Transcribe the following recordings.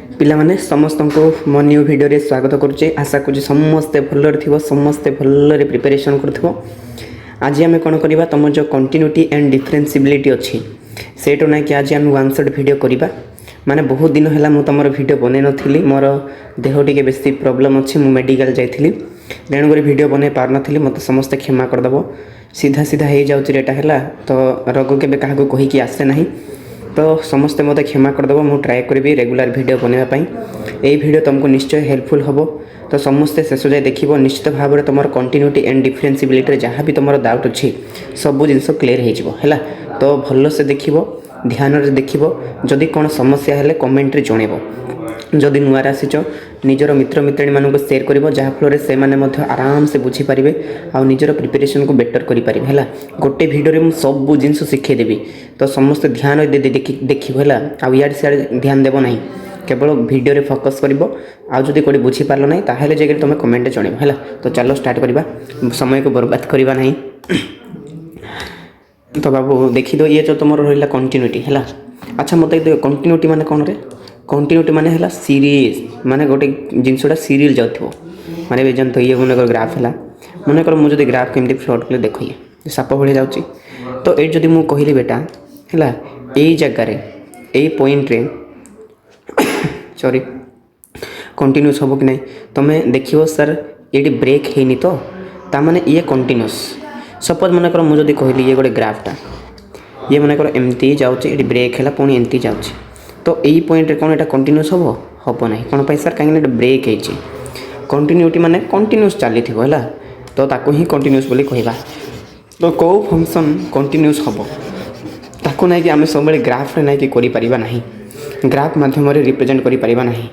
पिलामाने समस्त को मो न्यू वीडियो रे स्वागत करुचे। आशा करुचे समस्ते भलरे थिबो, समस्ते भलरे प्रिपरेशन करथिबो। आज आम कौन करवा तुम जो कंटिन्यूटी एंड डिफरेंसिबिलिटी अच्छी सेटो ना कि आज आम वन शॉट वीडियो करवा। माने बहुत दिन है तुम वीडियो बन नी, मोर देह टे बेसी प्रोब्लेम अच्छी, मु मेडिकल जाइली तेणुक वीडियो बन पार नी, मत समस्ते क्षमा करदेव। सीधा सीधा हो जाटा है तो रोग के क्या कहीकि आसे ना, तो समस्ते मत क्षमा करदेव। मु ट्राए करी रेगुलर वीडियो बनवाई। यही वीडियो तुमको निश्चय हेल्पफुल हम, तो समस्ते शेष जाए देख। निश्चित भाव में तुम कंटिन्यूटी एंड डिफरेंसिबिलिटी जहाँ भी तुम डाउट अच्छी सब जिन क्लीयर हो, तो भल से देख, ध्यान से देख। जदि कौन समस्या है कमेंट जनइब। जदि नुआ आसीच निजर मित्र मित्राणी मानक शेयर कर, जहाँफल से आराम से बुझीपारे आ निजर प्रिपेरेसन को बेटर करें है। गोटे भिडियो मुझे सब जिन शिखेदेवी, तो समस्त ध्यान देखिए है। आड़ सियाड़े ध्यान देव ना, केवल वीडियो रे फोकस कर। आदि कौटे बुझीपार ना ताहले जगह तुम कमेंट जनइब है। तो चलो स्टार्ट करवा, समय को बर्बाद करवा नहीं। तो बाबू देखी दो, ये जो तुम रहा कंटिन्यूटी है। अच्छा मत कंटिन्यूटी माने कौन रे? कंटिन्यूटी माने है सीरीज, माने गोटे जिनसा सीरियल जाऊ माने भी जानते ये मन ग्राफ है। मनकर मुझे ग्राफ केमती फ्लट कले देख, ये साप भाई जाऊँगी। तो ये जदि मुझे कहली बेटा है यही जगार यही पॉइंट रे सॉरी कंटिन्यूस हम कि नहीं, तुम्हें देखियो सर ये ब्रेक है तो ताने ये कंटिन्यूस। सपोज मनकर मुझे कहली ये गोटे ग्राफटा, ये मनकर एमती जाऊँगी, ब्रेक है पुणी एमती जाऊँगी, तो यही पॉइंट रे कौन एटा कंटिन्यूस हम ना? कौन पाई सर? कहीं ब्रेक है। कंटिन्यूटी माने कंटिन्यूस चली है, तो ताको ही कंटिन्यूस बोली कहवा। तो कौ फंक्शन कंटिन्यूस हम ताको ना कि आम सब ग्राफ ना कि नहीं, ग्राफ माध्यम रिप्रेजेंट करें।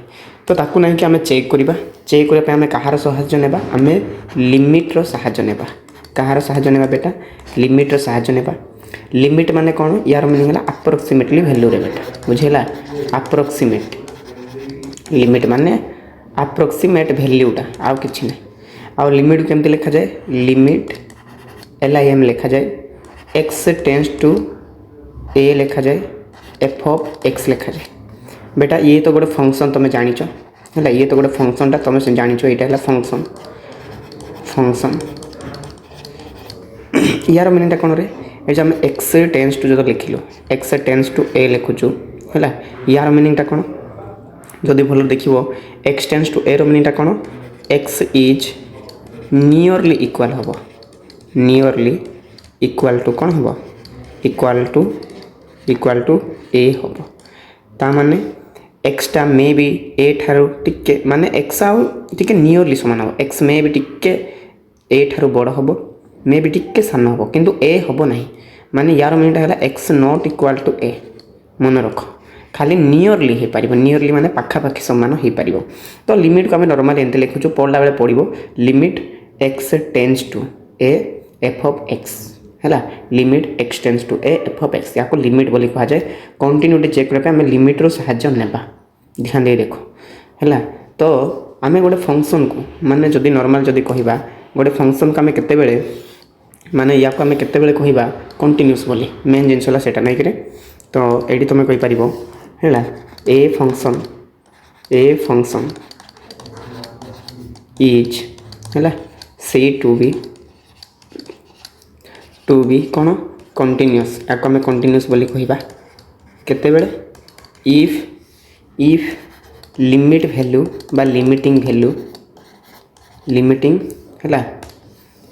तो ताको ना कि आम चेक करवा। चेक करने कहार साहाय्य नेबा? आम लिमिट्र साहाय्य नेबा। कहार साहाय्य नेबा बेटा? लिमिट्र साहाय्य नेबा। लिमिट माने कौन? यार मीनिंग है अप्रोक्सीमेटली वैल्यू रे बेटा, बुझेगा? अप्रोक्सीमेट लिमिट माने अप्रोक्सीमेट वैल्यूटा, आउ किछि नहीं। आउ लिमिट केमती लिखा जाए? लिमिट LIM लिखा जाए, x टेंस टू a लिखा जाए, f ऑफ x लिखा जाए। बेटा ये तो गोटे फंक्शन तुम जानिच है, ये तो गोटे फंक्शनटा तुम जानिच, यहाँ है फंक्शन। फंक्शन यार मीनिंगटा कौन रे? ये आम x टेंस टू जो लिखिलु, x टेंस टू a लिखुचु है, यार मीनिंगटा कौन? जदि भल देखो x टेंस टू a रो मीनिंगटा कौन? x इज नियरली इक्वाल हम, नियरली इक्वाल टू कौन हम? इक्वाल टू a हम। ता माने एक्सटा मे भी a ठारू टिके माने x आउ टिके नियरली समान हम। x मे भी टिके a ठारू बड़ हम, मे भी टिके सान हम, किंतु a हम नहीं। माने यार मीनिंगटा है x not equal to a। मन रख, खाली नियरली हो पार। नियरली माने पाखापाखि समान हो पार। तो लिमिट को आम नॉर्मली एमती लिखुचु, पढ़ला बेले पड़ो limit x tends to a f of x है। Limit x tends to a f of x, या लिमिट बोली कह जाए। कंटिन्यूटी चेक करने आम लिमिट्र साहाय्य नेबा। ध्यान दे देखो है। तो आम गोटे फंक्शन को माने जदि नॉर्मल जदि कहवा गोटे फंक्शन को आम केतेबेले माने या आम केतेबेले कहवा कंटिन्यूस बोली, मेन जिनसा सेटा नहीं कि। तो ये तुम कहीपर है ए फंक्शन इज है सी टू बी कौन? कंटिन्यूस। या आम कंटिन्यूस बोली कहवा केतेबेले? इफ लिमिट वैल्यू बा लिमिटिंग वैल्यू, लिमिटिंग है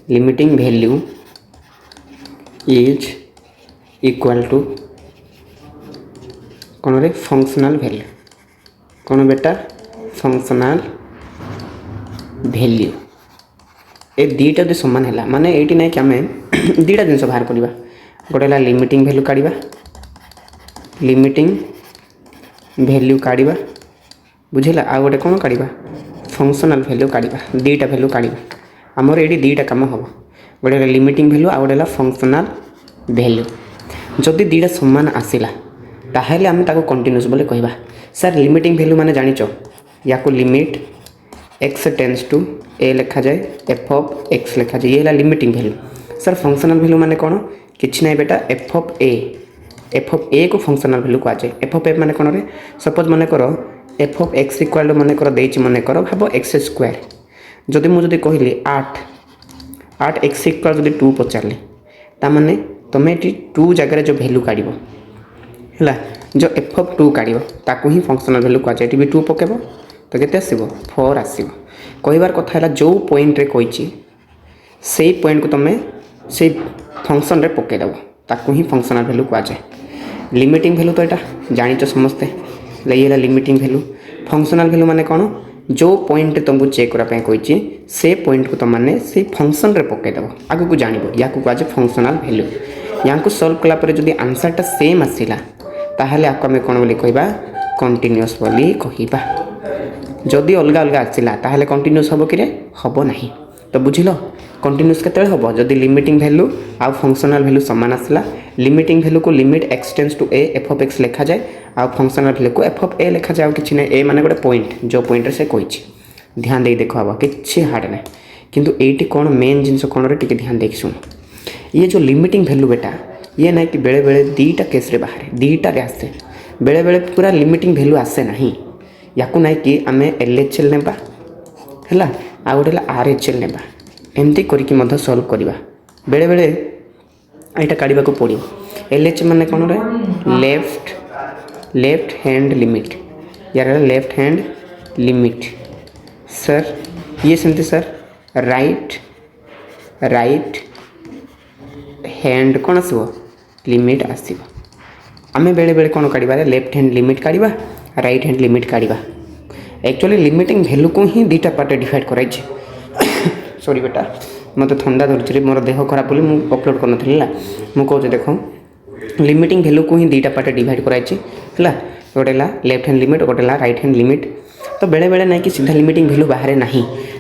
limiting value is equal to कौन रे? Functional value. कौन बेटा? Functional value. ए दीटा जो सामान है माने ये ना कि आम दीटा जिन बाहर करवा। गोटे है लिमिटिंग वैल्यू काढ़ा, लिमिटिंग वैल्यू काढ़ा, बुझेगा? आ गोटे कौन काढ़ा? फंक्शनल वैल्यू काढ़ा। दीटा वैल्यू काढ़ा। आमर ये दीटा कम हम, गोटे लिमिटिंग वैल्यू आ गोटे फंक्शनल वैल्यू। जदि दीटा सामान आसला ताहले आम ताको कंटिन्यूस बोले कहवा। सर लिमिटिंग वैल्यू माने जानिच, या limit x tends to a लिखा जाए, f ऑफ x लिखा जाए, ये है limiting value. Sir functional value माने कौन? किछि नहीं बेटा, f ऑफ a को फंक्शनल वैल्यू कह जाए। f ऑफ a माने कौन रे? सपोज माने करो f of x equal to मन कर भाव एक्स स्क्वायर जदि मुझे कहली 8 एक्स इक्वाल जब 2 पचारे ताने तुम्हें ये 2 जगह जो वैल्यू काढ़ है जो एफ ऑफ 2 काढ़ ताकू ही फंक्शनल वैल्यू कहुए ये भी 2 पकेब तो केते आसीबो 4 आसीबो कहबार कथा है जो पॉइंट रे कही से पॉइंट को तुम्हें से फंक्शन रे पकईदेव ताकू ही फंक्शनल वैल्यू कहुए लिमिटिंग वैल्यू तो यहाँ जानिच समस्ते ये लिमिटिंग वैल्यू फंक्शनल वैल्यू माने कौन जो पॉइंट तुमको चेक करने कही से पॉइंट को तुमने से फंक्शन रे पकईदेव आगे को जान या कहुए फंक्शनल वैल्यू यहाँ सल्व कलापर जब आंसरटा सेम आसला ताहले आपको आम कौन बोली कहबा कंटिन्यूअस बोली कहबा जदि अलग अलग आसला ताहले कंटिन्यूअस हम कि हम ना तो बुझिल कंटिन्यूअस केते हम जदि लिमिटिंग वैल्यू आउ फंक्शनल वैल्यू सामान आसला लिमिटिंग वैल्यू को limit x tends to a f of x लिखा जाए आउ फंक्शनल वैल्यू को एफ ऑफ ए लिखा जाए कि नहीं ए माने गोटे पॉइंट जो पॉइंट से कही ध्यान दे देख हम कि हार्ड ना किंतु एटी कौन मेन जिनस कौन रे ध्यान देख शुण ये जो लिमिटिंग वैल्यू बेटा ये ना कि बेले बेले दीटा केस रे बाहर दीटा आसे बेले बेले पूरा लिमिटिंग वैल्यू आसे ना या ना कि आम एल एच एल नेबा है आ गोटे आर एच एल नेबा एमती करके सल्व करवा बेले बेले यहाँ काढ़ा को पड़ो एल एच मान कौन रे लेफ्ट हैंड लिमिट यार लेफ्ट हैंड लिमिट सर ये सेमती सर राइट हैंड कौन आसो लिमिट आसो आम बेले बेले कौन काढ़ा लेफ्ट हैंड लिमिट काढ़ा राइट हैंड लिमिट काढ़ा एक्चुअली लिमिटिंग वैल्यू को ही दुईटा पार्ट डिवाइड कराई सॉरी बेटा मत थंडा धरती मोर देह खराब बोली मुझे अपलोड कर मुझे देख लिमिटिंग वैल्यू को ही दुईटा पार्ट डिवाइड कराई है गोटे लेफ्ट हैंड लिमिट गोटे राइट हैंड लिमिट तो बेले बेले ना कि सीधा लिमिटिंग वैल्यू बाहर ना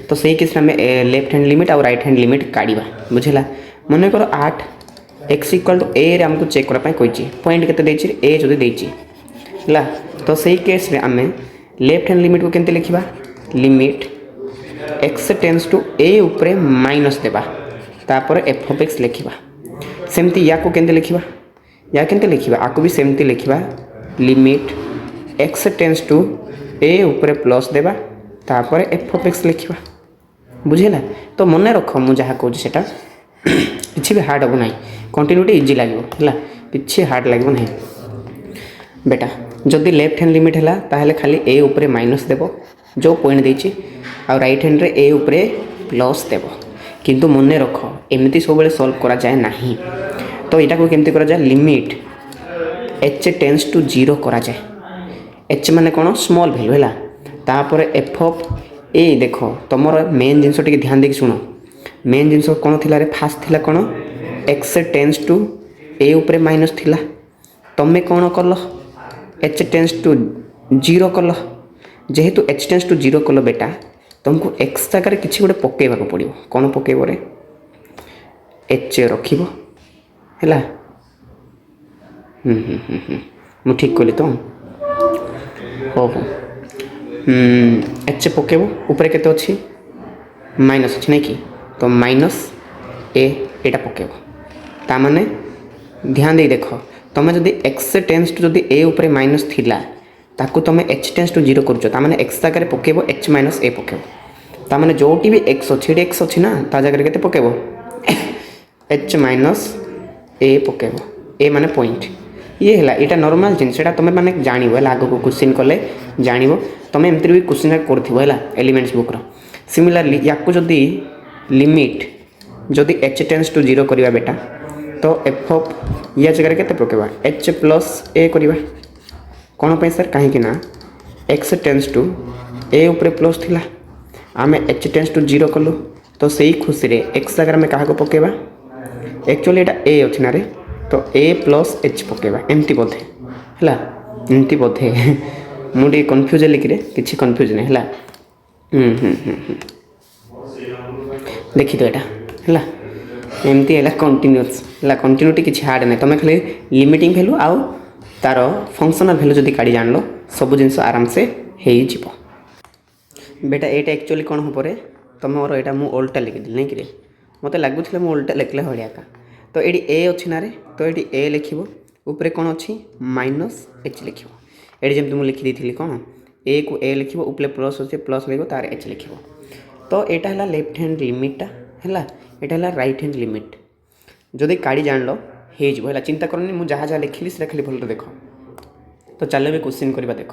तो सही केस में लेफ्ट हैंड लिमिट और राइट हैंड लिमिट काढ़ा बुझेगा मन कर 8 एक्स इक्वाल टू ए रे आमको चेक करने कही पॉइंट केते ए जो है तो सही केस रे आम लेफ्ट हैंड लिमिट को केमती लिखा लिमिट एक्स टेंड्स टू ए उपरे माइनस देबा तापर एफ ऑफ एक्स लिखा सेमती या को केमती लिखा या केमती लिखा आपको भी सेमती लिखा लिमिट एक्स टेंड्स टू ए उपरे प्लस देबा तापर एफ ऑफ एक्स लिखा बुझेगा तो मन रख मुझे जहाँ कहूँ से किसी भी हार्ड हम ना कंटिन्यूटी इजी लगे है कि हार्ड लगे ना बेटा जदि लेफ्ट हैंड लिमिट है ताहले खाली ए उपरे माइनस देव जो पॉइंट देछि आ राइट हैंड रे ए उपरे प्लस देव किंतु मन रख एमती सब सॉल्व करा जाए नहीं तो यहाँ को केमती करा जाए लिमिट एच टेंड्स टू 0 करा जाए एच माने कौन स्मॉल वैल्यू है तापर एफ ऑफ ए देख तुम मेन जिनस ध्यान देख शुण मेन जिनस कौन थी फास्ट थी कौन एक्स टेंड्स टू ए उपरे माइनस थिला तुम्हें कौन कल एच टेंड्स टू 0 कल जेहेतु एच टेंड्स टू 0 कल बेटा तुमको एक्स जगह किसी गोटे पकेवा पड़ो कौन पकेब रे एच रख है मु ठीक कली तो हो एच पकेब ऊपर केते अच्छी माइनस अच्छी नहीं कि तो माइनस ए एटा पकेब ताने ध्यान दे देख तुम जब एक्स टेंड्स टू जब ए उपरे माइनस थिला ताकू तुम एच टेंड्स टू 0 कर एक्स जगह पकेब एच माइनस ए पकेब ताने जो भी एक्स अच्छी एक्स अच्छी ना ता जगह के पकेब एच माइनस ए पकेब ए माने पॉइंट ये है यहाँ नॉर्मल जिन तुम मैंने जान आग को क्वेश्चन कले जान तुम एमती भी क्वेश्चन कर एलिमेंट्स बुक्र सिमिलरली या जदि लिमिट जदि एच टेंड्स टू 0 करवा बेटा तो एफ ऑफ या जगह के पकेबा एच प्लस ए करवा कौन पे सर कहीं ना एक्स टेंड्स टू ए उपरे प्लस थिला आम एच टेंड्स टू 0 कलु तो सही खुशी रे एक्स जगह में क्या पकेबा एक्चुअली यहाँ ए अच्छी ना रे तो ए प्लस एच पकेबा एमती बोधे है एमती बोधे मुझे कन्फ्यूज लिखिरे किसी कन्फ्यूज नहीं है देखी तो यहाँ है एमती है कंटिन्यूअस है कंटिन्यूटी किसी हार्ड नहीं तुम खाली लिमिटिंग वैल्यू आउ तार फंक्शनल वैल्यू जब काढ़ी जान लो सब जिन आराम से हो बेटा यहाँ एक्चुअली कौन हम रे तुम मोर यहाँ मुझे ओल्टा लिखिदी नहीं कि मत लगुला मुझे ओल्टा लिखले भाया का तो ये ए अच्छी ना रे तो ये ए लिख ऊपर कौन अच्छी माइनस एच लिख ये जमी मुझे लिखी कौन ए को ए लिखिबो उपले प्लस होचे प्लस लिखो तार एच लिखिबो तो एटा हला लेफ्ट हैंड लिमिटटा हला एटा हला राइट हैंड लिमिट जदि काढ़ी जान लो हे जिवो हला चिंता करनी मु जहाँ जहाँ लिखिली से खाली भल देख तो चलो भी क्वेश्चन करबा देख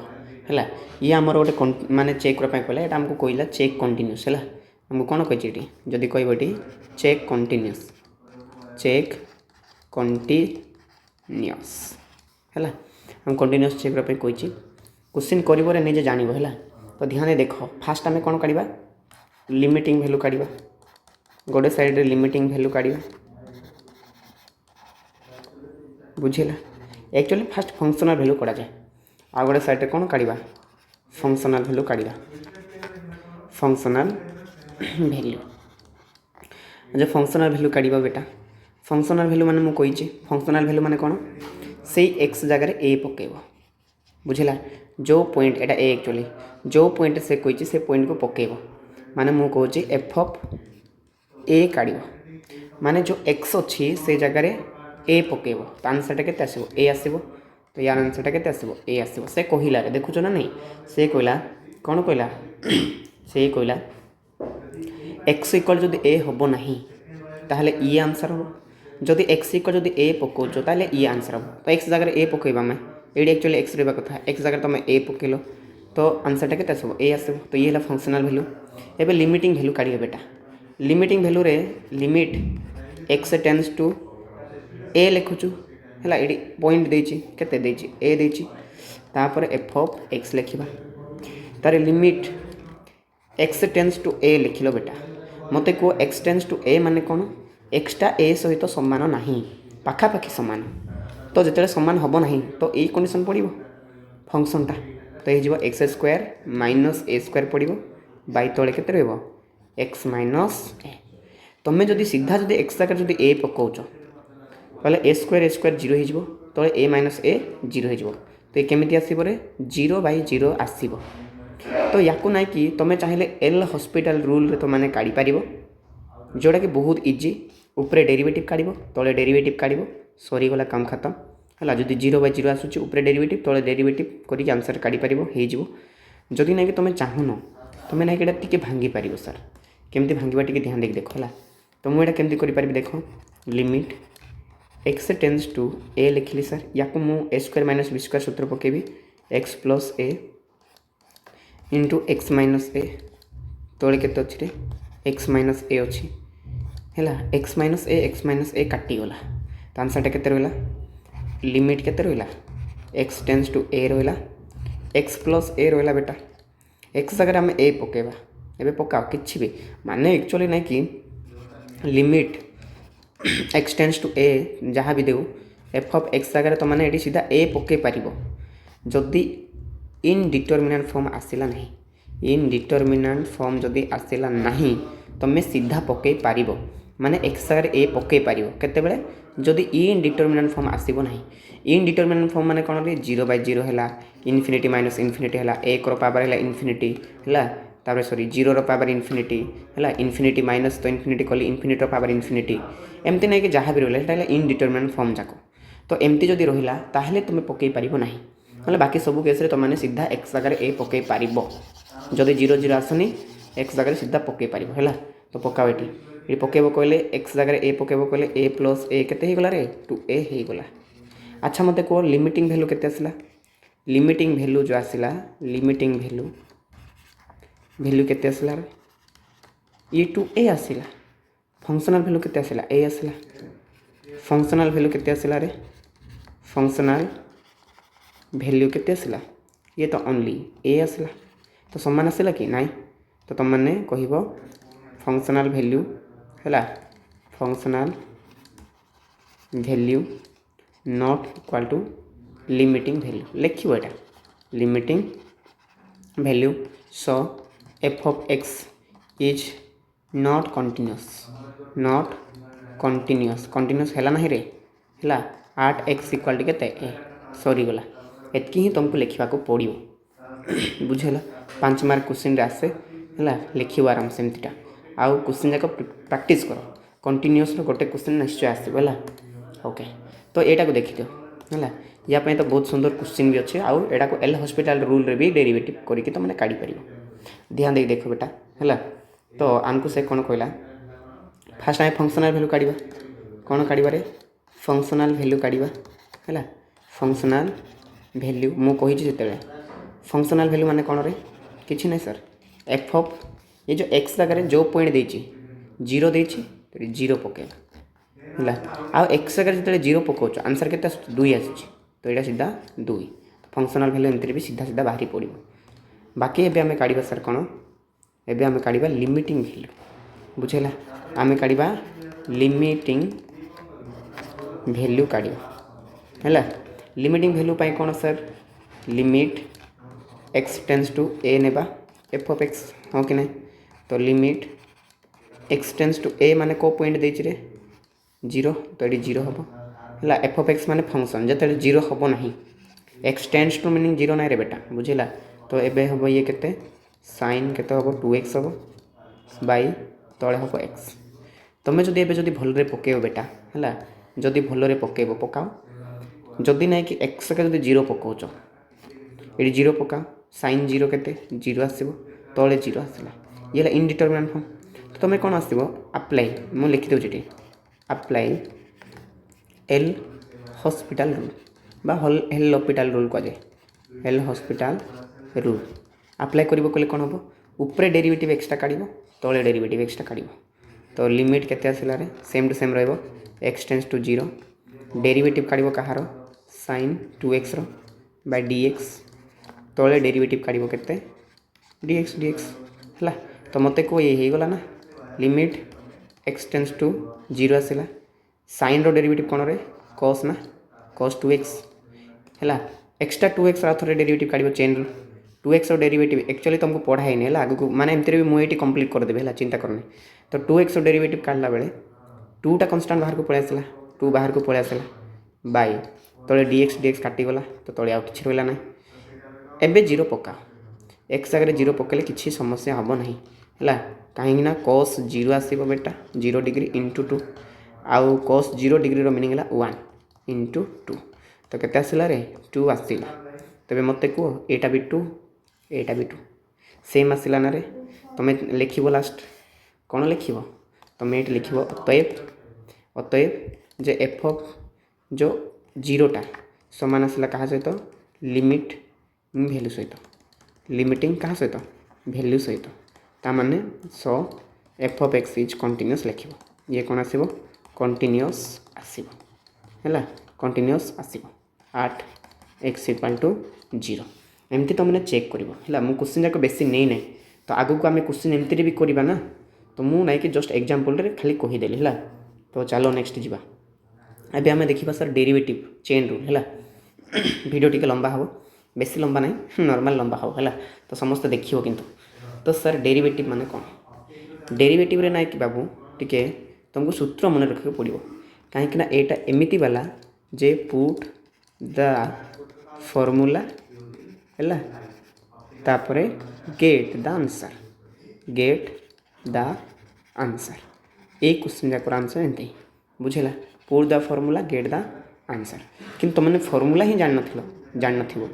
हला ये आमर गोटे माने चेक करबा कहला एटा हमको कहला चेक कंटीन्यूअस हला हमको कोन कहछि एटी जदि कहबटी चेक कंटीन्यूअस हला हम कंटीन्यूअस चेक करबा कहछि क्वेश्चन करबरे निजे जानिबो हला तो ध्यान दे देख फास्ट आमे कोन काढिबा लिमिटिंग वैल्यू काढिबा गोटे साइड रे लिमिटिंग वैल्यू काढिबा बुझिला एक्चुअली फास्ट फंक्शनल वैल्यू करा जाए आ गोटे साइड रे कोन काढिबा फंक्शनल वैल्यू काढिबा फंक्शनल वैल्यू जो फंक्शनल वैल्यू काढिबा बेटा फंक्शनल वैल्यू माने मु कहिछि फंक्शनल वैल्यू माने कोन सेई x जगह ए पकेबो बुझिला जो पॉइंट एटा ए एक्चुअली जो पॉइंट से कहिछि से पॉइंट को पकेबो माने मु कहछि एफ ऑफ ए काढिबो माने जो x अछि से जगह रे ए पकेबो तो आंसर केते आसीबो ए आसीबो तो यार आंसर केते आसीबो ए आसीबो से कहिला रे देखुछो ना नहीं से कहला कोन कहला से कहला x इक्वल जदि ए होबो नाही ताहले ई आंसर हो जदि x इक्वल जदि ए पकोचो ताहले ई आंसर हो तो x जगह ए पकेबा मैं एडी एक्चुअली x रेबा कथा x जगह तुम ए पकेलो तो आंसर केते आसीबो ए आसीबो तो ये हला फंक्शनल वैल्यू एबे लिमिटिंग वैल्यू काढिबे बेटा लिमिटिंग वैल्यू रे लिमिट x टेंड्स टू ए लिखुचु हला एडी पॉइंट देछि केते देछि ए देछि तापर एफ ऑफ x लिखिबा तारे लिमिट x टेंड्स टू ए लिखिलो बेटा मते को x टेंड्स टू ए माने कोन x टा a सहित समान नाही पाखा पाखी समान तो जिते समान हम ना तो यही कंडीशन पड़ो फंक्शनटा तो ये एक्स स्क्वायर माइनस ए स्क्वायर पड़ो बै तले के एक्स माइनस ए तुम्हें जदि सीधा जब एक्स जगह जब ए पकाच ताले ए स्क्वायर जीरो हो तले ए माइनस ए जीरो हो तो ये केमी आसवे जीरो बै जीरो आसब तो या ना कि तुम्हें चाहिए एल हॉस्पिटल रूल तो मैंने काढ़ी पार जोटा कि बहुत इजी उपरे डेरिवेटिव काढ़ तले डेरिवेटिव काढ़ सरीगला काम खत्म है जदि जीरो बै जीरो आसूँ उपरे डेरिवेटिव तले डेरिवेटिव करके आंसर काढ़ी पार जदि ना कि तुम चाहून तुम ना कि टे भांगी पार सर केमती भांगा टे ध्यान देख देख है तो मुझे केमती कर देख limit x tends to A लिखिली सर या मुझे A square minus B square सूत्र पकेबी x plus A into x minus A तले के अच्छे एक्स माइनस ए अच्छी है एक्स माइनस ए काटिगला तो आंसरटा केते रहा लिमिट केते रहा एक्स टेंड्स टू ए रहा एक्स प्लस ए रहा बेटा एक्स जगह आम ए पकेबा एबे पकाओ किछि भी माने एक्चुअली ना कि लिमिट एक्स टेंड्स टू ए जहाँ भी देऊ एफ ऑफ एक्स जगह तो मैंने ये सीधा ए पके पार जदि इनडिटरमिनेंट फॉर्म आसला ना इनडिटरमिनेंट फॉर्म जदि आसला ना तुम्हें सीधा पकई पार माने एक्स जगह ए पकई पार केतेबेले जदि इनडिटरमिनेंट फॉर्म आसब ना इनडिटरमिनेंट फॉर्म माने कौन जीरो बै जीरो है इनफिनिटी माइनस इनफिनिटी है एक पावर है इनफिनिटी है तापर सॉरी जीरो रो पावर इनफिनिटी है इनफिनिटी माइनस तो इनफिनिटी कली इनफिनिटी पावर इनफिनिटी एमती ना कि जहाँ भी रहा इनडिटरमिनेंट फॉर्म जाक तो एमती जदि रहा ताहले तुम पकई पार ना ना बाकी सब केस तुमने सीधा एक्स जगह ए पकई पार जदि जीरो जीरो आसनी एक्स जगह सीधा पकई पार है तो पकाओ ये पकेब कहले एक्स जगह ए पकेब कहले ए प्लस ए केते होगला रे टू ए होगला अच्छा मत कह लिमिटिंग वैल्यू केते आसला लिमिटिंग वैल्यू जो आसला लिमिटिंग वैल्यू केते आसला रे ये टू ए आसला फंक्शनल वैल्यू केते आसला ए आसला फंक्शनल वैल्यू केते आसला रे फंक्शनल वैल्यू केते आसला ये तो ओनली ए आसला तो समान आसला कि नाई तो तुम मैंने कहब फंक्शनल वैल्यू है functional value not equal to limiting value लिखो यहाँ limiting value so f of x is not continuous है ना रे है आट एक्स इक्वल टू के सरीगला एतकी ही तुमको लिखा पड़ो बुझेगा 5 मार्क क्वेश्चन आसे है लिखो आराम से एमतीटा आउ क्वेश्चन जाक प्रैक्टिस कर कंटिन्यूअस गोटे क्वेश्चन निश्चय आसो है ओके तो यहाँ को देखी दियो है या तो बहुत सुंदर क्वेश्चन भी अच्छे आउ एटा को एल हॉस्पिटल रूल रे भी डेरिवेटिव करके तुमने काढ़ी पार ध्यान दे देख बेटा है तो आमको से कौन कहला फास्ट आम फंक्शनल भैल्यू काढ़ा कौन काढ़े फंक्शनल भैल्यू काढ़ा है फंक्शनल भैल्यू मु कही जिते फंक्शनल भैल्यू माने कौन रे किसी ना सर एफ ऑफ ये जो एक्स जगह जो पॉइंट देती जीरो देती जीरो पकेला है आ एक्स जगह जो जीरो पकाच आंसर के दुई आसी तो यहाँ सीधा दुई फंक्शनल भैल्यू एमती भी सीधा सीधा बाहरी पड़ो बाकी एबे आमे काढ़ा सर कौन एबे आमे काढ़ा लिमिटिंग भैल्यू बुझेला आमे काढ़ा लिमिटिंग भैल्यू काढ़ा है लिमिटिंग भैल्यू पाई कौन sir limit x tends to A नेबा एफ ऑफ एक्स हाँ कि नहीं तो limit x tends to A माने को पॉइंट देछि रे जीरो तो ये जीरो हम है एफ ऑफ एक्स माने फंक्शन जो जीरो हम ना x tends to meaning zero ना रे बेटा बुझेला तो एबे हम ये केते साइन केते हम 2x हम बाई तले हम एक्स तुम जब एबे भल पकेब बेटा है जदि भल पकेब पकाओ जदि ना कि एक्स के जीरो पकाउच ये जीरो पकाओ साइन जीरो केते जीरो आसो तले जीरो आसला ये इनडिटरमिनेट फॉर्म तो तुम कौन आसो अप्लाई मुझे लिखिदे अप्लाई एल हॉस्पिटल रूल बा एल हॉस्पिटल रूल कहुए एल हॉस्पिटल रूल अप्लाई करिबो कले कौन हम ऊपर डेरिवेटिव एक्सट्रा काढ़ तले डेरिवेटिव एक्सट्रा काढ़ तो लिमिट केते आसला रे सेम टू सेम रहिबो x tends to zero derivative काढ़ कहार साइन 2x रो बाय dx तले डेरिवेटिव काढ़ केते dx है तो मत को ये गला ना limit x tends to zero आसला साइन रो डेरिवेटिव कौन रे cos ना cos 2x है एक्सट्रा 2x रे डेरिवेटिव काढ़ चेन रो 2x रो डेरिवेटिव एक्चुअली तुमको पढ़ाई नहीं है आगू माने एमती भी मुझे कंप्लीट करदेवी है चिंता करनी तो 2x रो डेरिवेटिव काढ़ला बेले 2टा कन्स्टांट बाहर को पलि आसला 2 बाहर को पलि आसला बाई तले dx काटिगला तो तले आउ कि रहा ना एबे जीरो पका एक्स जगह जीरो पकेले किसी समस्या हम ना है कहीं cos जीरो आसो बेटा 0 डिग्री इंटू 2 आउ cos 0 डिग्री रो मीनिंग है 1 इंटू 2 तो केते आसला रे 2 आसला तबे मत कह एटा भी 2 एटा भी 2 सेम आसला ना रे तुम लिख लास्ट कौन लिख तुम ये लिख अतएव जे एफ ऑफ जो जीरोटा समान आसला क्या सहित लिमिट भैल्यू सहित लिमिटिंग क्या सहित भैल्यू सहित ताने सो f of x is continuous लिख ये कौन आसो कंटिन्यूअस आसो है कंटिन्यूअस आसो 8 एक्स इक्वल टू 0 एमती तुमने चेक कर मुझे क्वेश्चन जाक बेसी नहीं ना तो आगू को आम क्वेश्चन एमती भी करवा ना तो मुझे ना कि जस्ट एग्जांपल खाली कहीदेली है तो चलो नेक्स्ट जावा एबे आम देखा सर डेरिवेटिव चेन रूल है वीडियो टी लंबा हम बेसी लंबा ना नॉर्मल लंबा हम है तो समस्त देखियो किंतु तो सर डेरिवेटिव माने कौन डेरिवेटिव रे ना कि बाबू टिके तुमको सूत्र मन रखा पड़ो कहीं एटा एमती वाला जे पुट द फॉर्मूला है तापरे gate the answer gate the answer एक क्वेश्चन जाकर आंसर एमती बुझेला put the formula get the answer कि तुमने फॉर्मूला ही जान न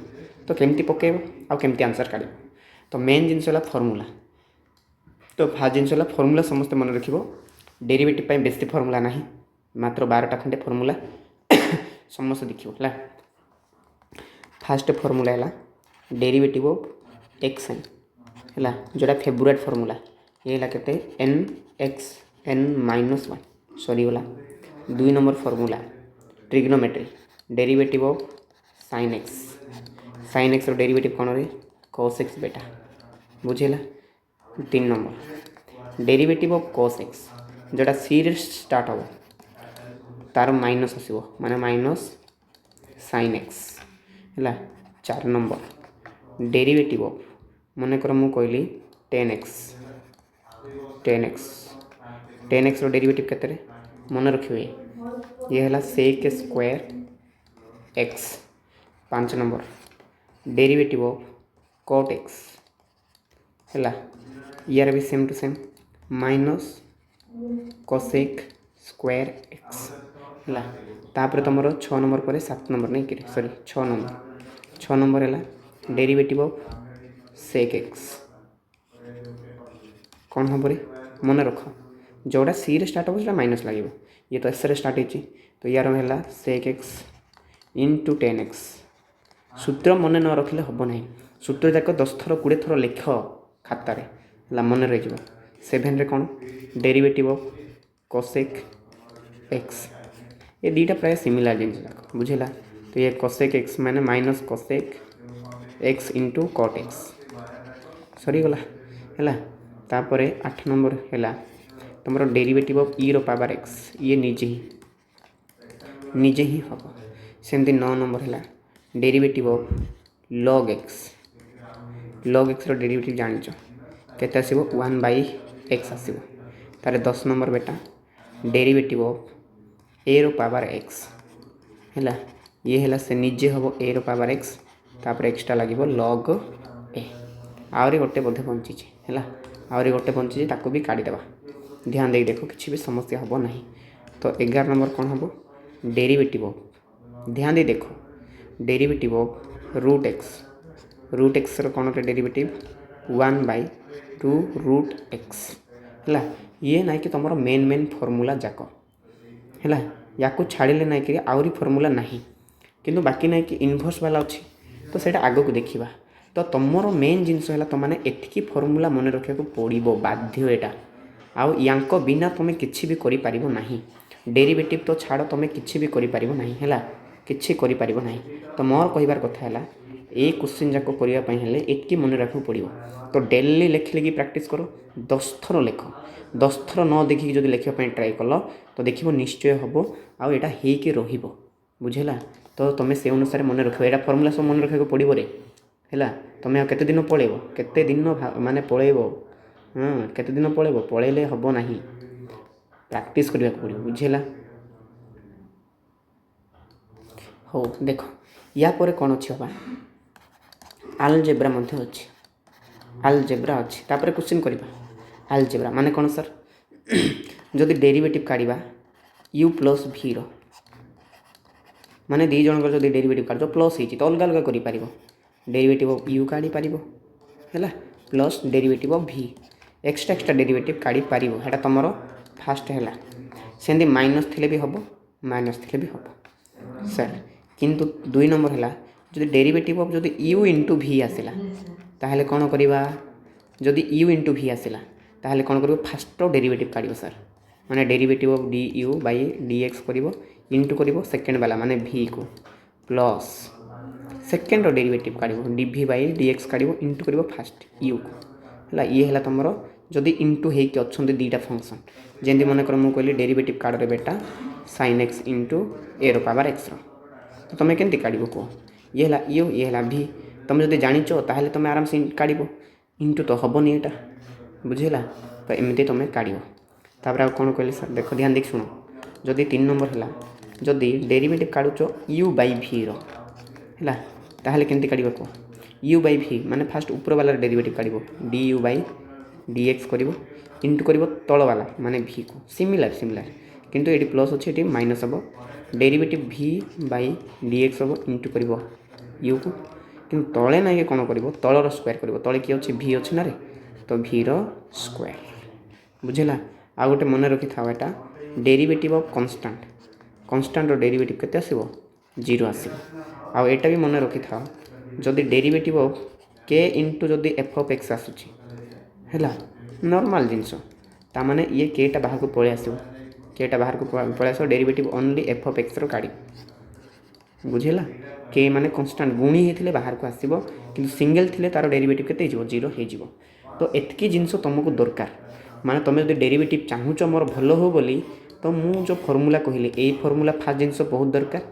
तो केमती पकेब आउ केमती आंसर काढ़ तो मेन जिनस है फॉर्मूला तो फास्ट जिनस है फॉर्मूला समस्त मन रखिबो डेरिवेटिव पे बेसी फॉर्मूला नहीं मात्र 12टा खंडे फॉर्मूला समस्त देखिबो है फास्ट फॉर्मूला है डेरिवेटिव ऑफ एक्स एन है जोड़ा फेवरेट फॉर्मूला ये है केते n x n minus 1 sorry वाला 2 number formula trigonometry derivative of sine x रो डेरिवेटिव कौन रे cos x बेटा बुझेला 3 number derivative of cos x जोटा सी रे स्टार्ट हो तार माइनस आसो माने माइनस साइन एक्स है 4 नंबर डेरिवेटिव ऑफ मन कर मु कहली 10x रो डेरिवेटिव केते रे मन रखिए ये है sec square x 5 number derivative of cot x है यार भी same to same minus cosec square x है। तापर तुम 6 नंबर पर 7 नंबर नहीं कि सॉरी 6 नंबर है डेरिवेटिव ऑफ सेक एक्स कौन हम रे मन रख जोड़ा सी रे स्टार्ट हो माइनस लगे ये तो एस रे स्टार्ट होती तो यार है सेक एक्स इंटू 10x सूत्र मन न रखिले हम ना सूत्र जाक 10 थर 20 थर लिख खातार मन रही 7 रे कौन डेरिवेटिव ऑफ कोसेक एक्स ये दीटा प्राय सिमिलर जिन बुझेगा तो ये कोसेक एक्स माने minus cosec x into cot x सरीगला है। तापर 8 नंबर है तुम डेरिवेटिव ऑफ ई रो पावर एक्स ये निजे ही हम सेमती 9 नंबर है डेरिवेटिव ऑफ लॉग एक्स रो डेरिवेटिव जान केते आसीबो 1/x आसीबो तारे 10 नंबर बेटा डेरिवेटिव ऑफ ए रो पावर एक्स है ये है से निजे हम ए रो पावर एक्स तापर एक्सट्रा लगे लॉग ए आहरी गोटे बोधे बंची है आहरी गोटे बंची ताको भी काढ़ीदेवा ध्यान दे देखो किसी भी समस्या हम ना तो 11 नंबर कौन हम डेरिवेटिव ऑफ ध्यान दे देखो डेरिवेटिव ऑफ रूट एक्स कौन गोटे डेरिवेटिव 1/2 है ये ना कि तुम मेन फॉर्मूला जाक है या छाड़िले ना कि आहरी फॉर्मूला नहीं किंतु बाकी ना कि इनवर्स वाला अच्छी तो सेटा आग को देखा तो तुमर मेन जिनस है तुमने एतिकी फॉर्मूला मन रखा पड़ो बाध्य यहाँ आउ यांको बिना तुम्हें किसी भी करि परिबो नहीं डेरिवेटिव तो छाड़ तुम्हें किसी भी करि परिबो नहीं है किसी करि परिबो नहीं तो मोर कहबार कथा है ये क्वेश्चन जाक करने एतकी मन रखा पड़ो तो डेली लिख लिखी प्रैक्टिस करो 10 थर लिख 10 थर न देखिकी जो लिखापी ट्राए कल तो देख निश्चय हम आईटा हो बुझेगा तो तुम्हें से अनुसार मन रख यहाँ फर्मूला सब मन रखा पड़ो रे है तुम्हें केते दिन पलैब केते दिन माने पलैब हाँ केते दिन पलैब पलैले हम ना प्रैक्टिस करने को पड़ो बुझेगा। हो देख या पर कौन अच्छी हवा आलजेब्रा अच्छी आलजेब्रा अच्छी तापर क्वेश्चन करवा आलजेब्रा माने कौन सर जदि डेरिवेटिव काढ़ा यू प्लस भी रो माने दी जन जो डेरिवेटिव काढ़ प्लस हो तो अलग अलग कर डेरिवेटिव ऑफ यू काढ़ी पार है प्लस डेरिवेटिव ऑफ भी एक्स्ट्रा डेरिवेटिव काढ़ी पार है तुम फास्ट है सेमती माइनस थे भी हम माइनस थे भी हम सर किंतु 2 नंबर है जो डेरिवेटिव ऑफ जो यू इंटू भी आसला ताहले कौन करवा जदि यू इंटू भी आसला ताहले कौन कर फास्ट डेरिवेटिव काढ़ सर माने derivative of D you by d x कर इंटू कर सेकेंड वाला माने भी को प्लस सेकेंड डेरिवेटिव काढ़ डी भी बाई डी एक्स काढ़ इंटू कर फास्ट यू को है ये है तुम जदि इंटू होती अच्छा दीटा फंक्शन जमी मन कर मुझे डेरिवेटिव काढ़ रे बेटा साइन एक्स इंटू ए रो पावर एक्स रो तो तुम्हें केमती काढ़ कह ये है यू ये है भी तुम जो जाच ताहले तुम आराम से काढ़ इंटू तो हेनी यहाँ बुझेगा तो एमती तुम काढ़ तापर आ कौन कहली सर देख ध्यान देख शुण जदि 3 नंबर है जदि डेरिवेटिव काढ़ुच यू बाई भी रो है ताहले केमती काढ़ कह यू बाई भी माने फास्ट ऊपर वाला डेरिवेटिव काढ़ D you by d x कर इंटू कर तल वाला माने भी को सिमिलर किंतु ये प्लस अच्छे ये माइनस हम डेरिवेटिव भी बाई डी एक्स हम इंटू कर यू को कि तले ना ये कौन कर तलर स्क्वायर कर तले किए अच्छे भी अच्छे ना रे तो भी स्क्वायर बुझेगा आ गोटे मन रखी था यहाँ डेरिवेटिव ऑफ कन्स्टांट डेरिवेटिव केते आसीबो 0 आसीबो आ एटा भी मन रखी था जदि डेरिवेटिव ऑफ के इंटू जदि एफ ऑफ एक्स आसुची है नॉर्मल जिनस तामाने ये केटा बाहर को पळे आसीबो केटा बाहर को पळे आसो derivative only f of x रो काढ़ी बुझेगा के माने कांस्टेंट गुणी होते बाहर को आसो कि सिंगल थी तार डेरिवेटिव केते 0 हो तो एतकी जिनस तुमको दरकार माने तुम जो डेरिवेटिव चाहूच मोर भल हो बोली तो मु जो फर्मूला कहली ए फर्मूला फास्ट जिनस बहुत दरकार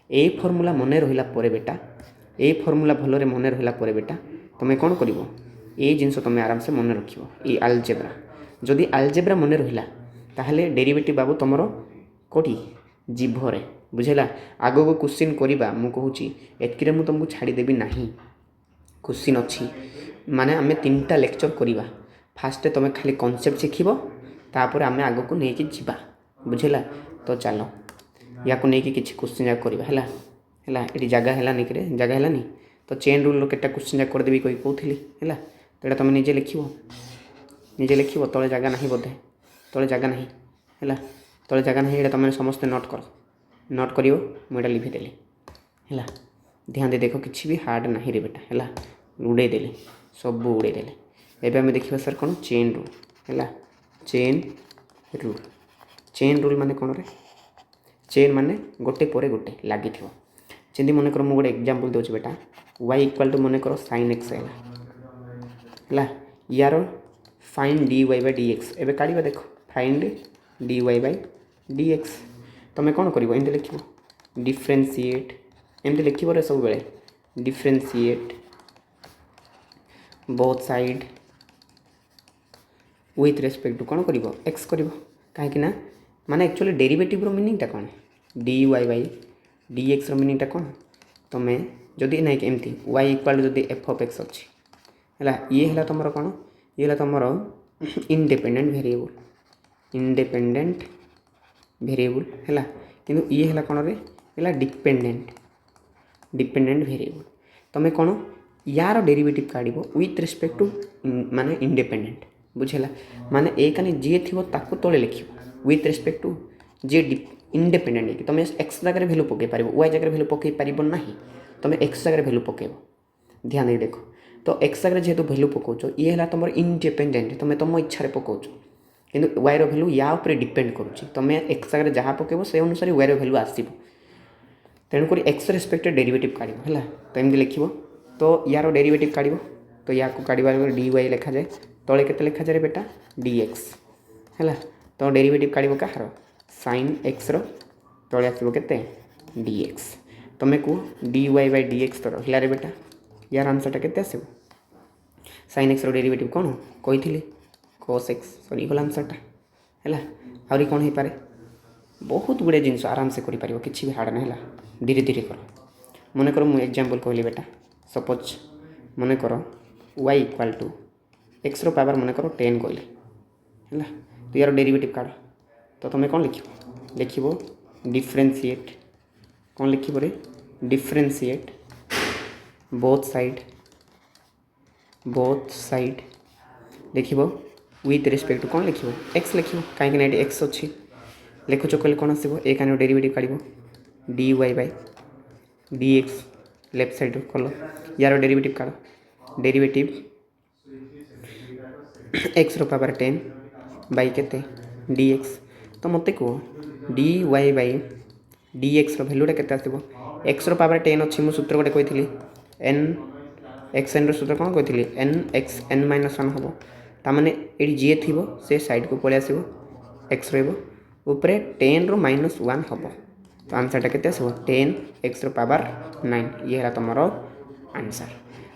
ए फर्मूला मन रहा पर बेटा ए फर्मूला भल मन रहा बेटा तुम्हें कौन कर ये जिनस तुम आराम से मन रख ये आलजेब्रा जदि आलजेब्रा मन रहा ताहले डेरिवेटिव बाबू तुम कौटी जीभरे बुझेगा आग को क्वेश्चन करवा मु कहूँ एतकी मुझे तुमको छाड़देवी ना क्वेश्चन अच्छी माने आम 3टा लेक्चर करवा फास्ट तुम खाली कॉन्सेप्ट शिखब तापर आम आग को लेकिन जीवा बुझेगा। तो चलो या नहीं कि क्वेश्चन जाक करवा है ये जगह है कि जगह है तो चेन रूल के क्वेश्चन जाक करदेवी कही कहती है तो ये तुम निजे लिख तले जगह ना बोधे तले जगह ना है तले जगह ना ये तुम समस्ते नोट कर मुझे लिखिदेली है ध्यान दे देख किसी भी हार्ड ना रे बेटा है उड़ेदेली सब उड़ेदेले एवं आम देखा सर कौन चेन रूल है चेन रूल माने कौन रे चेन माने गोटे पर गोटे लगी जमी मन कर मुझे एग्जांपल दूसरी बेटा y इक्वाल टू मन कर sin x है यार फाइंड dy बाय dx एवं काढ़ा देख फाइंड dy बाय dx तुम कौन कर लिख डिफरेन्सीएट एमती लिख सब बेले differentiate both side with respect to कौन कर एक्स कर कहीं माने एक्चुअली डेरिवेटिव मीनिंगटा कौन dy बाय dx मीनिंगटा कौन तुम्हें जदि ना एमती y इक्वाल जदि एफ ऑफ एक्स अच्छी है ये है तुम कौन ये है तुम इंडिपेंडेंट वेरिएबल है कि ये है कौन रे डिपेंडेंट वेरिएबल तुम कौन यार डेरिवेटिव काढ़ विथ रिस्पेक्ट टू माने इंडिपेंडेंट बुझेगा माने एक जी थी ताकू तले लिख विथ रिस्पेक्ट टू जी इंडिपेंडेंट तुम एक्स जगह भैल्यू पकई पार वाई जगह भैल्यू पकई पार ना तुम एक्स जगह भैल्यू पकेब ध्यान दे देख तो एक्स जगह जेहेतु भैल्यू पकाच ये है तुम इंडिपेंडेंट तुम तुम इच्छा पकाच कि वाई भैल्यू या डिपेंड करुच्ची तुम एक्स जगह जहाँ पकेब से अनुसार वाई भैल्यू आसो तेणुक एक्स रेस्पेक्ट डेरिवेटिव काढ़ है तो एमती लिख तो यार डेरिवेटिव काढ़ तो या काढ़ डी वाई लिखा जाए तले के लिखा जाए बेटा डी एक्स है तो डेरिवेटिव काढ़ कहार साइन एक्स तले आसो के डी एक्स तुम्हें कह d y by d x तो रहा रे बेटा यार आंसरटा के आसो साइन एक्स डेरिवेटिव कौन कही cos x सरी गला आंसरटा है आहरी कौन हो पारे बहुत गुड़े जिनस आराम से करें कि भी हार्ड ना है धीरे धीरे कर मन कर मुझे एग्जांपल कहली बेटा सपोज मन कर y equal to x power मन कर 10 कहली है तो यार डेरिवेटिव काढ़ तो तुम्हें कौन लिख डिफरेन्सीएट कौन लिख रे डिफरेन्सीएट बोथ साइड लिख विथ रिस्पेक्ट टू कौन लिख एक्स लिख कहीं एक्स अच्छी लिखुच कहले कौन आसो एक डेरिवेटिव काढ़ d y by d x left side कल यार डेरिवेटिव काढ़ डेरिवेटिव एक्स पावर 10 बाय के डी एक्स तो मत कह d y by d x भैल्यूटा के आसो एक्स पावर 10 अच्छी मुझे सूत्र गोटे कही एन एक्स एन सूत्र कौन कही एन एक्स एन माइनस 1 हम ताने ये जी थी से साइड को पलि आसो एक्स रे 10 रू -1 हम तो आंसरटा के आसो 10 एक्स पावर 9 ये है तुम आंसर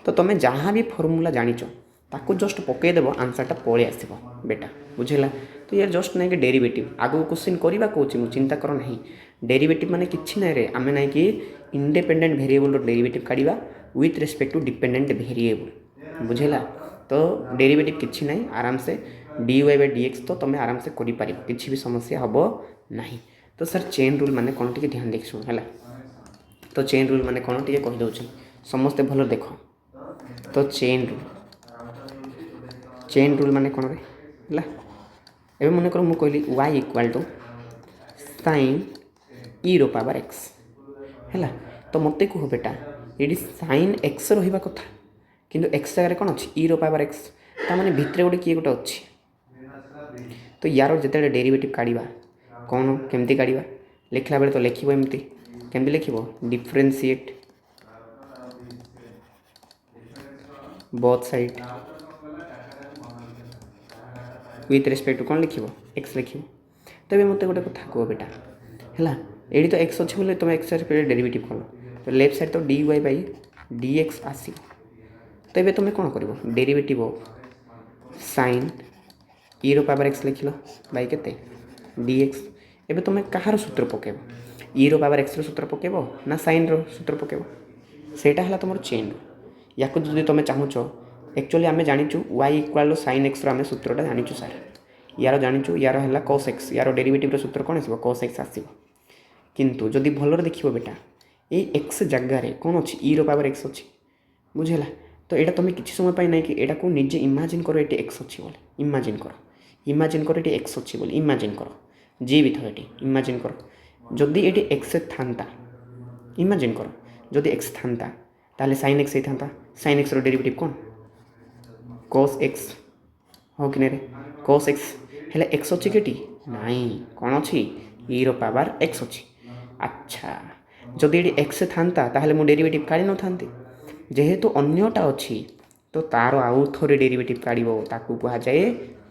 तो तुम्हें जहाँ भी फर्मूला जानिच ताको जस्ट पकईदेव आंसरटा पलि आसो बेटा बुझेगा तो यार जस्ट ना कि डेरिवेटिव आगो क्वेश्चन करवा कौच मुझे चिंता कर ना डेरिवेटिव माने किछि ना रे आमे ना कि इंडिपेंडेंट वेरिएबल डेरिवेटिव काढ़ा with respect to dependent variable बुझेगा तो डेरिवेटिव किछि ना आराम से d y by d x तो तुम आराम से करें किसी भी समस्या हम ना तो सर चेन रूल माने कौन टी ध्यान देख शुण है तो चेन रूल माने कौन टी कहीदे समस्ते भल देख तो चेन रूल माने कौन रे एवं मन कर मुझे कहली y equal to sine e रो पावर एक्स है तो मत कह बेटा ये साइन एक्स रहा कथा किंतु एक्स जगह कौन अच्छी ई रो पावर एक्स ताने भितर गोटे किए गोटे अच्छी तो यार जिते डेरिवेटिव काढ़ा कौन केमती काढ़ा लिखला बेले तो लिख एमती केमती लिख differentiate both side with respect to कौन लिख एक्स लिख तो ये मत गोटे कथा कह बेटा है ये तो एक्स अच्छे बोले तुम एक्स डेरिवेटिव कल तो लेफ्ट साइड तो d y by d x आस तो ये तुम कौन कर डेरिवेटिव साइन ई रो पावर एक्स लिख बै के डी एक्स एवं तुम कहार सूत्र पकेब ई रो पावर एक्स सूत्र पकेब ना साइन रो सूत्र पकेब सेटा है तुम चेन या जो तुम चाहूच एक्चुअली आम जाचु y इक्वाल साइन एक्स आम सूत्रटा जाचु सार यार जानिछु यार है cos x यार डेरिवेटिव सूत्र कौन आसो cos x आसो किंतु जदि भलर देख बेटा ये एक्स जगार कौन अच्छी ई पावर एक्स अच्छी बुझेगा तो यहाँ तुम किसी समय ना कि यहाँ को निजे इमाजिन कर ये एक्स अच्छी बोले इमाजिन कर ये एक्स अच्छी बोले इमाजिन कर जी भी था ये इमाजिन कर जदि ये एक्स था इमाजिन कर जदि एक्स था ताले साइन एक्स होता साइन एक्स डेरिवेटिव कौन cos x हो कि नहीं cos x हेले x अच्छी कि नाई कौन अच्छी ई पावर x अच्छी अच्छा जदि ये एक्स था ताहले मो डेरिवेटिव काढ़ी न था जेहेतु अन्यटा अच्छी तो तार आउ थे डेरिवेटिव काढ़ो ताकू कहुए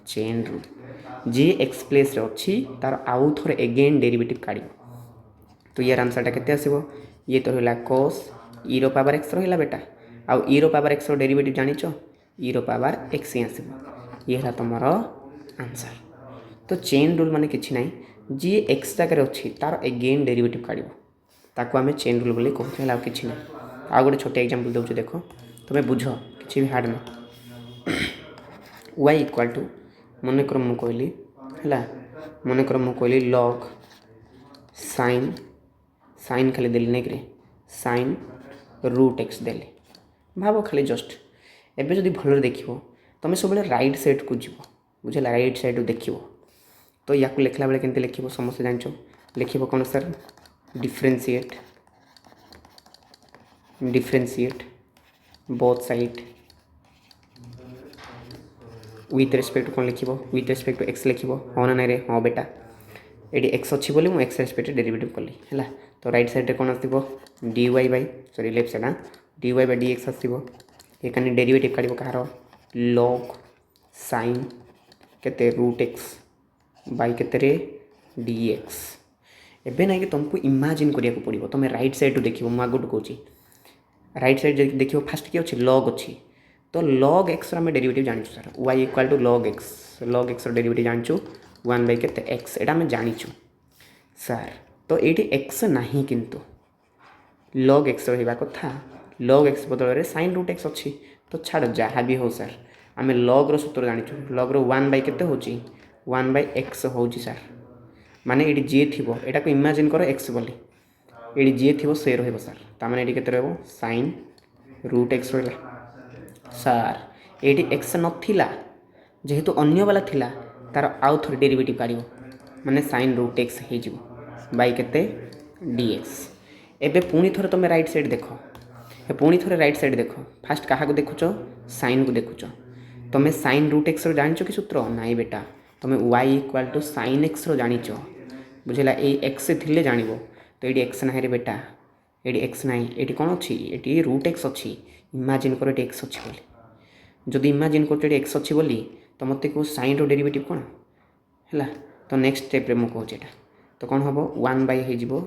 चेन रूल जी एक्स प्लेस अच्छी तार आउ थे एगेन डेरिवेटिव काढ़ तो यार आंसरटा केते आसीबो ये तो रहा cos ई पावर एक्स रहा बेटा आउ ई पावर एक्स डेरिवेटिव जानिच ई पावर एक्स ही आसीबो ये है तुम आंसर तो चेन रूल माने किछि नाही जी एक्स जगह अच्छी तार एगेन डेरिवेटिव काढ़ ताको आमे चेन रूल बोली कहते हैं कि ना आ गोटे छोटे एग्जांपल दूँ देख तुम्हें बुझ कि भी हार्ड ना y इक्वाल टू मनकर मु कहली है मनकर मु कहली लॉग साइन साइन खाली देली नहीं कि साइन रूट एक्स देली भाव खाली जस्ट एबे जदि भल देख तुम सब राइट साइड को जीव बुझेगा राइट साइड देख तो या लिखला बेले केमती लिख समस्त जान लिख कौन sir differentiate both side with respect कौन लिख विथ रेस्पेक्ट टू एक्स लिख हाँ ना रे हाँ बेटा ये एक्स अच्छी बोली मुझे एक्स रेस्पेक्ट डेरिवेटिव कली है तो राइट साइड कौन आसो dy by sorry left side dy by dx आसो ये कहीं डेरिवेटिव काढ़ कहार लॉग साइन केते रूट एक्स बाय केते dx एबे ना कि तुमको इमेजिन करिया को पड़ो तुम राइट साइड देख मुझे आगुट कौच राइट साइड देख फास्ट किए अच्छी लॉग अच्छी तो लॉग एक्स आम डेरिवेटिव जानी sir y equal to log x derivative जानी 1 बाय केते एक्स एटा आम जानीचु सर तो ये एक्स नहीं किंतु लॉग एक्स रहा कथा लॉग एक्स बदल में साइन रूट एक्स अच्छी तो छाड़ जहाँ भी हो सर आम लॉग सूत्र जानीचु लॉग रो 1 बाय केते होची 1 बाय एक्स होची सर माने ये जी थी यहाँ को इमेजिन कर एक्स बोली ये जी थी से रहा सर ताने ये केते रहो साइन रूट एक्स रहा सर ये एक्स नाला जेहेतु अन्य वाला थिला तार आउ थे डेरिवेटिव काढ़ माने साइन रूट एक्स हो बाय केते dx एबे पुणी थोड़े तुम राइट साइड देख पुणी थोड़े राइट साइड देख फास्ट क्या देखुच साइन को देखुच तुम्हें साइन रूट एक्स जानिच कि सूत्र नाई बेटा तुम्हें y equal to sine x जानिच बुझेगा ये एक्स थिले जान तो ये एक्स ना रे बेटा ये एक्स ना ये कौन अच्छी ये रूट एक्स अच्छी इमेजिन कर एक्स अच्छी बोली जदि इमेजिन कर एक्स अच्छी बोली तो मत कौ साइन डेरिवेटिव कौन है तो नेक्स्ट स्टेप मुझे कहूँ यहाँ तो कौन हम 1 बाय हो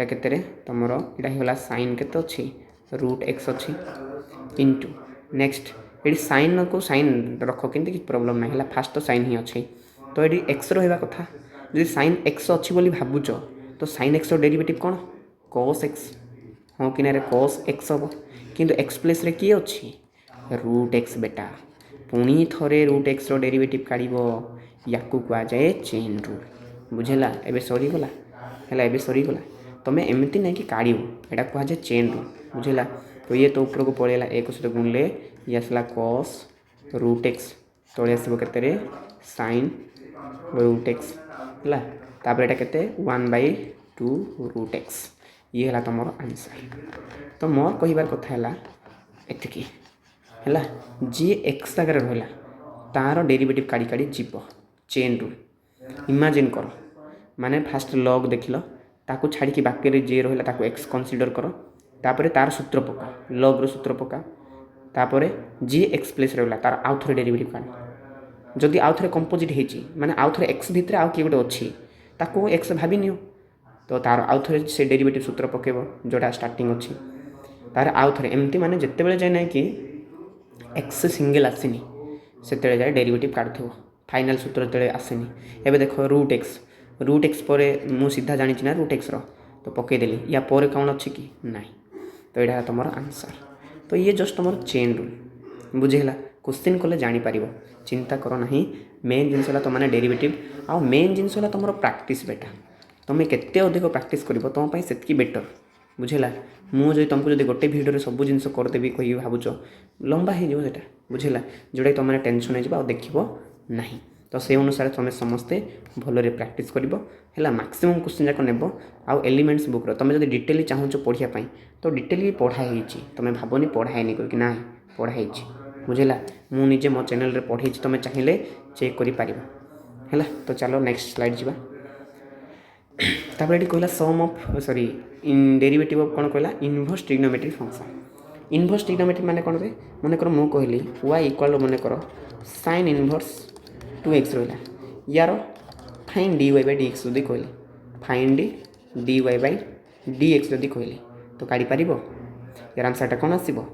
केते तुम यहाँ साइन केते अच्छी रूट एक्स अच्छी इंटू नेक्स्ट ये साइन को साइन रख कि प्रॉब्लम ना है फास्ट तो साइन ही अच्छी तो ये एक्स रहा कथा जो साइन एक्स अच्छी बोली भावुच तो साइन एक्स डेरिवेटिव कौन cos एक्स हाँ कि ना cos एक्स हम किंतु एक्स प्लेस रे किए अच्छी रूट एक्स बेटा पुणी थरे रूट एक्स डेरिवेटिव काढ़ या कहुए चेन रूल बुझेगा एबे सरीगला है एबे सरीगला तुम एमती ना कि काढ़ यहाँ कहुए चेन रूल बुझेगा तो ये तो ऊपर को पड़ेगा एक सहित गुणले ये आसला cos रूट एक्स तले आसो के साइन रूट एक्स है तापर यहाँ के 1/2 रूट एक्स ये है तुम आंसर तो मोर कहार कथा है एतिकी है जी एक्स जगह रहा तार डेरिवेटिव काढ़ी काढ़ी जीव चेन रूल इमेजिन कर माने फास्ट लॉग देखिल ताकू छाड़ी बाकी जे रहा एक्स कनसीडर कर तापर तार सूत्र पका लॉग रो सूत्र पका तापर जी एक्स प्लेस रहा तार आउ थे डेरिवेटिव काढ़ जदि आउ थे कंपोजिट होती माने आउ थे एक्स भितर आउ किए गोटे अच्छी ताको एक्स भाभी नियो तो तार आउ थे से डेरिवेटिव सूत्र पकेब जोटा स्टार्टिंग अच्छी तार आउ थे एमती माने जिते बड़े जाए ना कि एक्स सिंगल आसनी से जाए डेरिवेटिव काढ़ुव फाइनाल सूत्र जो आसेनी एबे देख रूट एक्स पर मु सीधा जानी ना रूट एक्स तो पकईदेली या पर कौन अच्छी कि ना तो यहाँ तुम आंसर तो ये जस्ट तुम चेन रूल बुझेगा क्वेश्चन कले जापर चिंता कर ना मेन जिनस तुमने डेरिवेटिव आउ मेन जिनस तुम प्रैक्टिस बेटा तुम्हें केते अधिक प्रैक्टिस कर तुम से बेटर बुझेगा मुझे तुमको जब गोटे भिडियो सब जिन करदेवी कही भावुच लंबा हो बुझेगा जोटा तुमने टेंशन हो देख ना तो से अनुसार तुम समस्ते भलरे प्रैक्टिस कर मैक्सिमम क्वेश्चन जाक नेब आउ एलिमेंट्स बुक्र तुम जब डिटेली चाहूँ पढ़ाई तो डिटेली पढ़ाई तुम भावनी पढ़ाएनि करके ना पढ़ाई बुझेगा मुझे मो चैनल पढ़े तुम चाहिए चेक कर तो चलो नेक्स्ट स्लाइड जी तापर ये कहला sum of sorry in derivative of कौन कहला inverse trigonometric function inverse trigonometric माने कौन रे मन कर मु कहली y इक्वल मन कर sin इनवर्स 2x रहा यार फाइन dy बाय dx जदि कहली फाइन dy बाय dx जदि कहली तो काढ़ी पार यार आंसरटा कौन आसो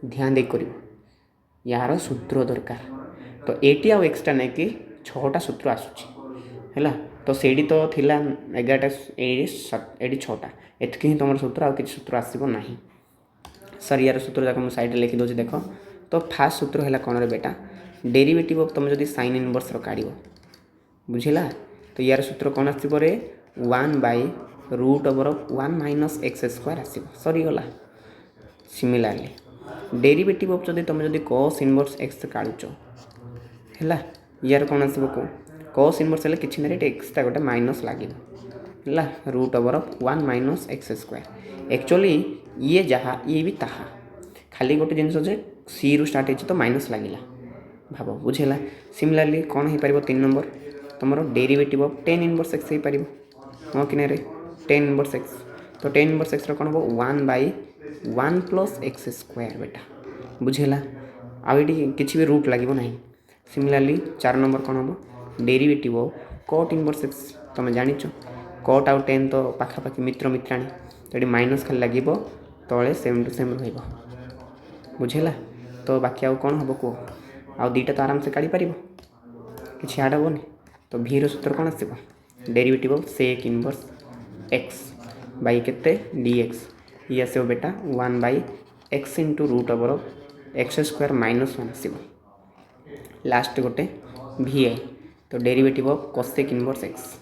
ध्यान दे कर यार सूत्र दरकार तो एटी आउ एक्सटा नहीं कि 6टा सूत्र आसूची है तो सेठी तो थिला 11टा एटी 6टा एतक ही तुम सूत्र आउ कि सूत्र आसो ना सर यार सूत्र जाक मुझे साइड लिखी दूसरी देख तो फास्ट सूत्र है कौन रे बेटा डेरिवेटिव ऑफ तुम जब साइन इनवर्स काढ़ बुझेगा तो यार सूत्र कौन आसो रे 1/√1 माइनस एक्स स्क्वायर आसो सरीगला सिमिलारली डेरिवेटिव ऑफ जब तुम जब cos इनवर्स एक्स काढ़ुच है यार कौन आसो को cos इनवर्स है कि ना एक्सटा गोटे माइनस लगे है √1 माइनस एक्स स्क्वायर एक्चुअली ये जहाँ ये भी ताहा खाली गोटे जिनस सी रु स्टार्ट हो तो माइनस लगे भाव बुझेगा सिमिलारली कौन हो पार 3 नंबर तुम derivative of tan inverse x हो पार हाँ कि रे tan इनवर्स एक्स तो tan इनवर्स एक्स कौन हम 1/1 प्लस एक्स स्क्वायर बेटा बुझेगा आउ ये किसी भी रूट लगे ना सिमिलारली 4 नंबर कौन हम derivative of cot inverse x तुम जान cot आउ tan तो पाखापाखि मित्र मित्राणी तो ये माइनस खाली लगे तले सेम टू सेम रही बुझेगा तो बाकी आउ कौन हम कह आउ दुईटा तो आराम से काढ़ी पार कि आड हेनी तो भीर सूत्र कौन आसो derivative of sec inverse x by केते dx ये आसो बेटा 1/x into √x square minus 1 आसो लास्ट गोटे vi तो derivative of cosec inverse x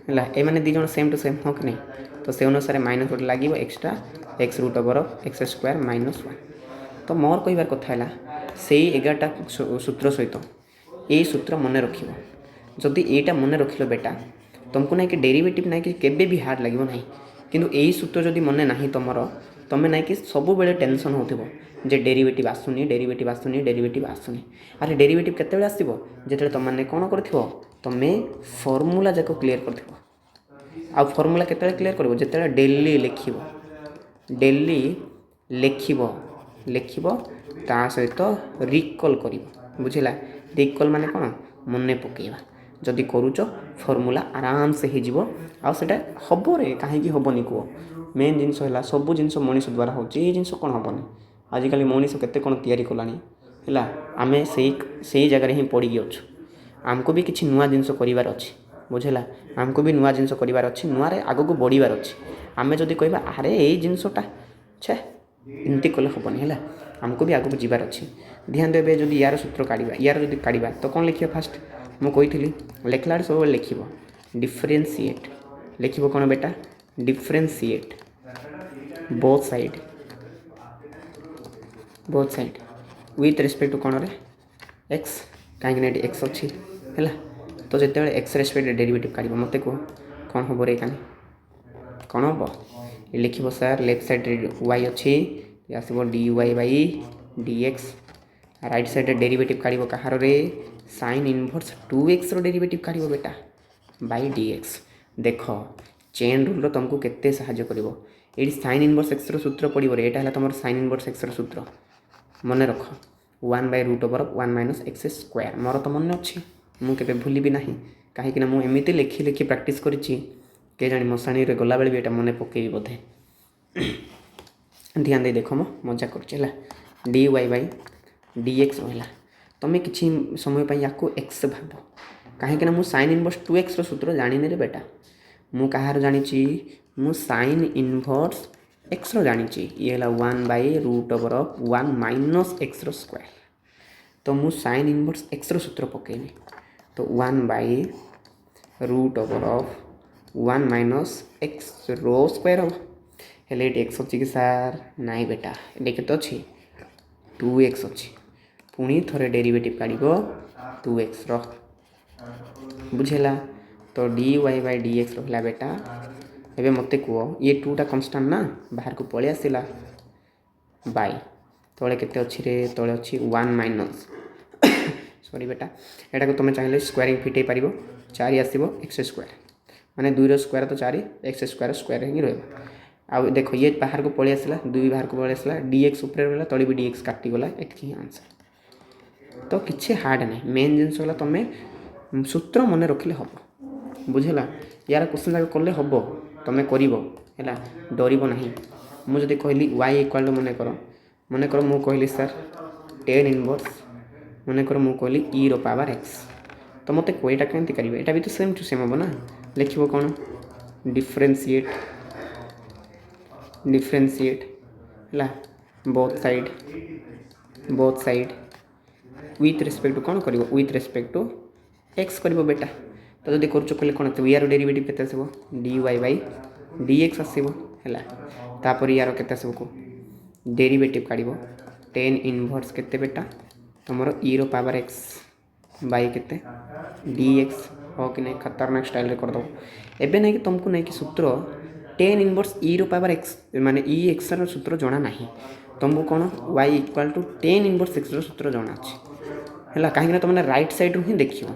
है ये मैंने दी जन सेम टू सेम हाँ कि नहीं तो से अनुसार माइनस गोटे लगे एक्सट्रा x√x स्क्वायर माइनस 1 तो मोर कहबार कथा है से 11टा सूत्र सहित यही सूत्र मन रख जदि यहाँ मन रख बेटा तुमको ना कि डेरिवेटिव ना कि केबे भी हार्ड लगे ना किंतु यही सूत्र जदि मन ना तुम तुम ना कि सब बेले टेंशन हो जे डेरिवेटिव आसुनी डेरिवेटिव आसुनी डेरिवेटिव आसुनी अरे डेरिवेटिव केते आसो जो तुमने कौन कर तुम्हें फॉर्मूला जाक क्लीयर कर आ फॉर्मूला केते क्लीयर कर जो डेली डेली लिख ता सहित रिकल कर बुझेगा रिकल माने कौन मन पकेवा जदि करुच फॉर्मूला आराम से हो आटा हम रे कहीं हेनी कह मेन जिनस है सब जिन मनीष द्वारा हो जिनस कौन हेनी आजिकल मनीष केते कौन तैयारी कलानी है आम से जगह ही पड़ी अच्छु आमको भी किसी नुआ जिनस करार अच्छी बुझेगा आमको भी नुआ जिनस करार अच्छी नुआरे आग को बढ़िबार अच्छी आम जदि कह अरे यही जिनसटा छे एमती कले हेनी है आमको भी आगू जीवार अच्छी ध्यान देवे जदि यार सूत्र काढ़ा यार जब काढ़ा तो कौन लिखा फास्ट मुझे लिखला सब लिख डिफरेंशिएट लिख कौन बेटा differentiate both side with respect to कौन रे एक्स कहीं एक्स अच्छी है तो जो एक्स रेस्पेक्ट डेरिवेटिव काढ़ मत कह कौन हम रे कौन हम लिख सार लेफ्ट साइड वाई अच्छी आसो dy by dx right side derivative काढ़ कहार रे साइन इनवर्स 2x डेरिवेटिव काढ़ बेटा बाई dx देख चेन रूल तुमको केते साहाय्य कर ये साइन इनवर्स एक्स सूत्र पड़ो रे यहाँ तुम साइन इनवर्स एक्स सूत्र मन रख 1/√1 माइनस एक्स स्क्वायर मोर तो मन अच्छी मुझे भूल ना कहीं मुझे लिखी लिखी प्रैक्टिस करी के जानी मशाणी गला बेले भी यहाँ मन पकई बोधे ध्यान दे देख मजा कर dy बाई dx रहा तुम्हें किसी समय पर या एक्स भाव कहीं मुझ साइन इनवर्स 2x सूत्र जानी रे बेटा मु कहार जानी मु साइन इनवर्स एक्स जानी ये 1/√1 माइनस एक्स स्क्वायर तो मु साइन इनवर्स एक्स सूत्र पकेबी तो 1/√ऑफ 1 माइनस एक्स रो स्क्वायर हम हेले ये एक्स अच्छी कि सार नाई बेटा ये केते अच्छी 2x अच्छी पुणी थोड़े डेरिवेटिव काढ़ 2x बुझेगा तो dy/dx रहा बेटा एवं मत कह ये 2टा कन्स्टांट ना बाहर को पलि आसला बाय तले केते अच्छी रे तले अच्छी 1 माइनस सॉरी बेटा एटा को तुम चाहिए स्क्वायरिंग फिटे पार 4 आसो एक्स स्क्वायर माने 2 स्क्वायर तो 4 एक्स स्क्वायर स्क्वायर ही रहा आ देख ये बाहर को पलि आसला 2 बाहर को पलि आसला dx ऊपर रहा तले भी dx काटिगला एति आंसर तो किसी हार्ड ना मेन जिनस है तुम सूत्र मन रखिले हम बुझेगा यार क्वेश्चन जाक कले हम तुम कर डर ना मुझे कहली y इक्वाल टू मन कर मु कहली सर टेन इनवर्स मन कर मु कहली e रो पावर x तो मत कोईटा केमती करेंगे यहाँ भी तो सेम टू सेम हम ना लिख कौन डिफरेंशिएट है both side with respect to कौन कर विथ रेस्पेक्ट टू एक्स कर बेटा तो जब कर कौन यार डेरिवेटिव के आसो dy/dx आसो है यार के आसो डेरिवेटिव काढ़ टेन इनवर्स के बेटा तुम e रो पावर x बाय के dx हो कि नहीं खतरनाक स्टाइल रे करदो एबे नहीं कि तुमको नहीं कि सूत्र टेन इनवर्स e रो पावर x माने e x रो सूत्र जना नहीं तुमको कौन y equal to tan inverse x रो सूत्र जना अच्छे है कहीं तुमने राइट साइड रू ही देखियो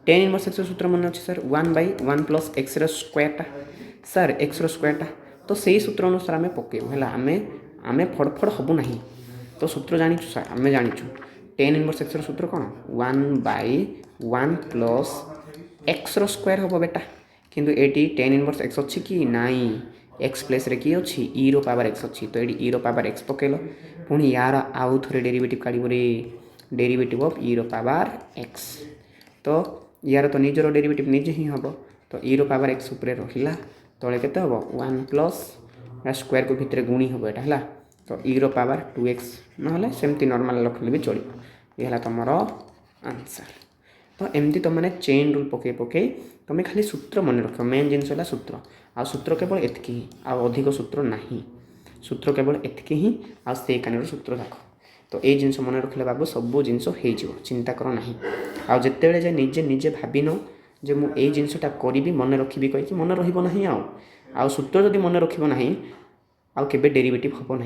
टेन इनवर्स x रो सूत्र मन अच्छे सर 1/1 प्लस x रो स्क्वायरटा सर x रो स्क्वायरटा तो सही सूत्र अनुसार आम पकेबू है आम फड़फड़ हबू ना तो सूत्र जानीचु सर आम जानीचु टेन इनवर्स x रो सूत्र कौन 1/1 प्लस x रो स्क्वायर हम बेटा किंतु एटी टेन इनवर्स x अच्छी कि नाई x प्लेस रे किए अच्छी e रो पावर x अच्छी तो ये e रो पावर x पकेल पुणी यार आउ थे डेरिवेटिव काढ़ डेरिवेटिव ऑफ e रो पावर x तो यार तो निजर डेरिवेटिव निजे ही हम तो e रो पावर x उपरे रहा तले केते हम 1 प्लस स्क्वायर को भितर गुणी हम यहाँ है तो e रो पावर 2x ना सेमती नॉर्मल रखले भी चलो ये तुम आंसर तो एमती तुमने चेन रूल पकई पकई तुम खाली सूत्र मन रख मेन जिनस है सूत्र आ सूत्र केवल एतिकी ही अधिक सूत्र ना सूत्र केवल एतिकी ही आने कान सूत्र देख तो ये जिनस मन रखले बाबू सब जिनस हो चिंता कर ना आते जाए निजे निजे भाविन जे मुझे जिनसटा करी मन रखी कहीं मन रहा सूत्र जदि मन रख ना आउ केबे डेरिवेटिव हम ना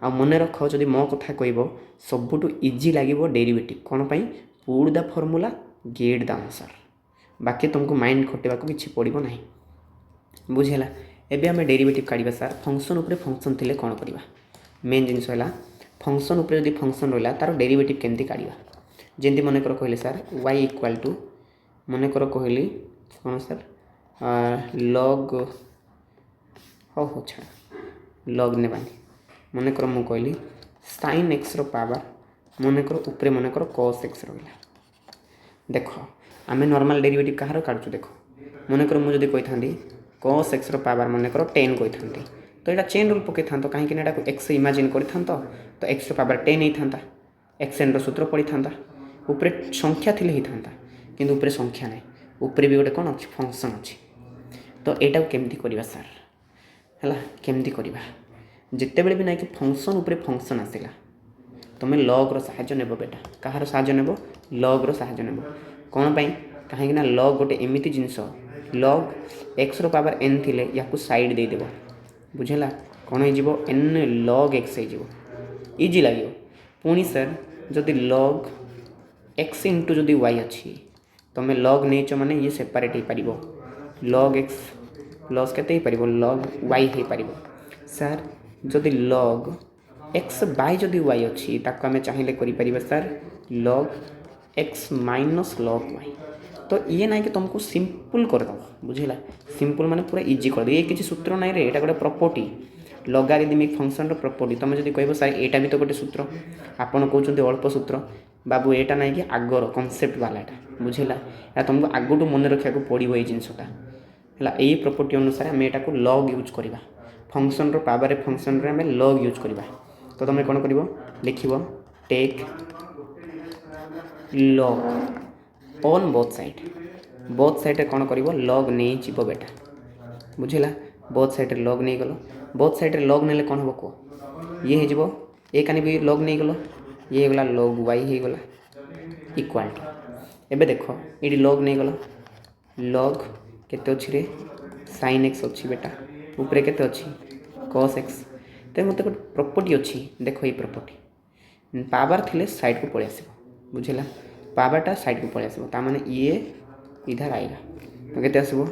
आ मन रख जदि मो कथा कह सबुठू इजी लगे डेरिवेटिव कौन पाई put the formula get the answer बाकी तुमको माइंड खटेबा किसी पड़ो ना बुझेगा एबे आम डेरिवेटिव काढ़ा सार फंक्शन उपरे फंक्शन थिले कौन करवा मेन जिनस है फंक्शन उपरे जदि फंक्शन रहा तार डेरिवेटिव केमती काढ़ा जमी मन कर कहले सार y इक्वाल टू मन कर कहली कौन सर लॉग हो छाड़ लॉग ने मन कर मु कहली साइन एक्स रो पावर मन कर उपरे मन कर कॉस एक्स रहा देख आम नॉर्मल डेरिवेटिव कहार काढ़ु देख मन कर मुझे कही था कॉस एक्स रो पावर मन कर 10 कही था तो यहाँ चेन रूल पकई था कहीं एक्स इमेजिन कर तो एक्स रो पावर 10 होता एक्स एन सूत्र पड़ी था उपरे संख्या थिले ही था किंतु उपरे संख्या ना उपरे भी गोटे कौन अच्छी फंक्शन अच्छी तो यहाँ केमती करवा सार है केमती करवा जिते बड़े भी ना कि फंक्शन उपरे फंक्शन आसला तुम लॉग रो साहाय्य नेब बेटा कहार साहाय्य नेब लॉग रो साहाय्य नेब कौन पाई कहीं लॉग गोटे एमती जिनस लॉग एक्स रो पावर n थिले या साइड दे देव बुझेगा कौन हो n log x हो इजी लगे पुणी सर जदि log x इंटू जदि y अच्छी तुम log नहीं माने ये सेपरेट हो पार log x प्लस के log y हो पार सर जदि log x बाय जदि y अच्छी ताको आम चाहिए कर sir log x minus log y तो ये ना कि तुमको सिंपल कर दो बुझेगा सिंपल माने पूरा इजी कर दो ये किसी सूत्र ना रे ये गोटे प्रॉपर्टी लॉगरिथमिक फंक्शन रो प्रॉपर्टी तुम जब कह सर यहाँ भी तो गोटे सूत्र आपड़ कहते अल्प सूत्र बाबू यहाँ ना कि आगर कनसेप्ट वालाटा बुझेगा या तुमको आगुठू मन रखा पड़ो ये जिनसटा है यही प्रॉपर्टी अनुसार आम यहाँ को लॉग यूज करवा फंक्शन रो पावर फंक्शन रे आम लॉग यूज करवा तो तुम कौन कर लिख take log on both side कौन कर log नहीं जीव बेटा बुझेगा both side log नहीं गल both side log नेले कौन हम कह ये हो ए कानी भी log नहीं गल ये गला log y हो गला इक्वाल टू एबे देख ये log नहीं गल log केते अच्छी रे sin x अच्छी बेटा ऊपर केते अच्छी cos x तो मत गोटे प्रॉपर्टी अच्छी देख ये प्रॉपर्टी पावर थिले साइड को पलि आस बुझेगा पावरटा साइड को पलि आस माने ये इधर आएगा तो केते आसबो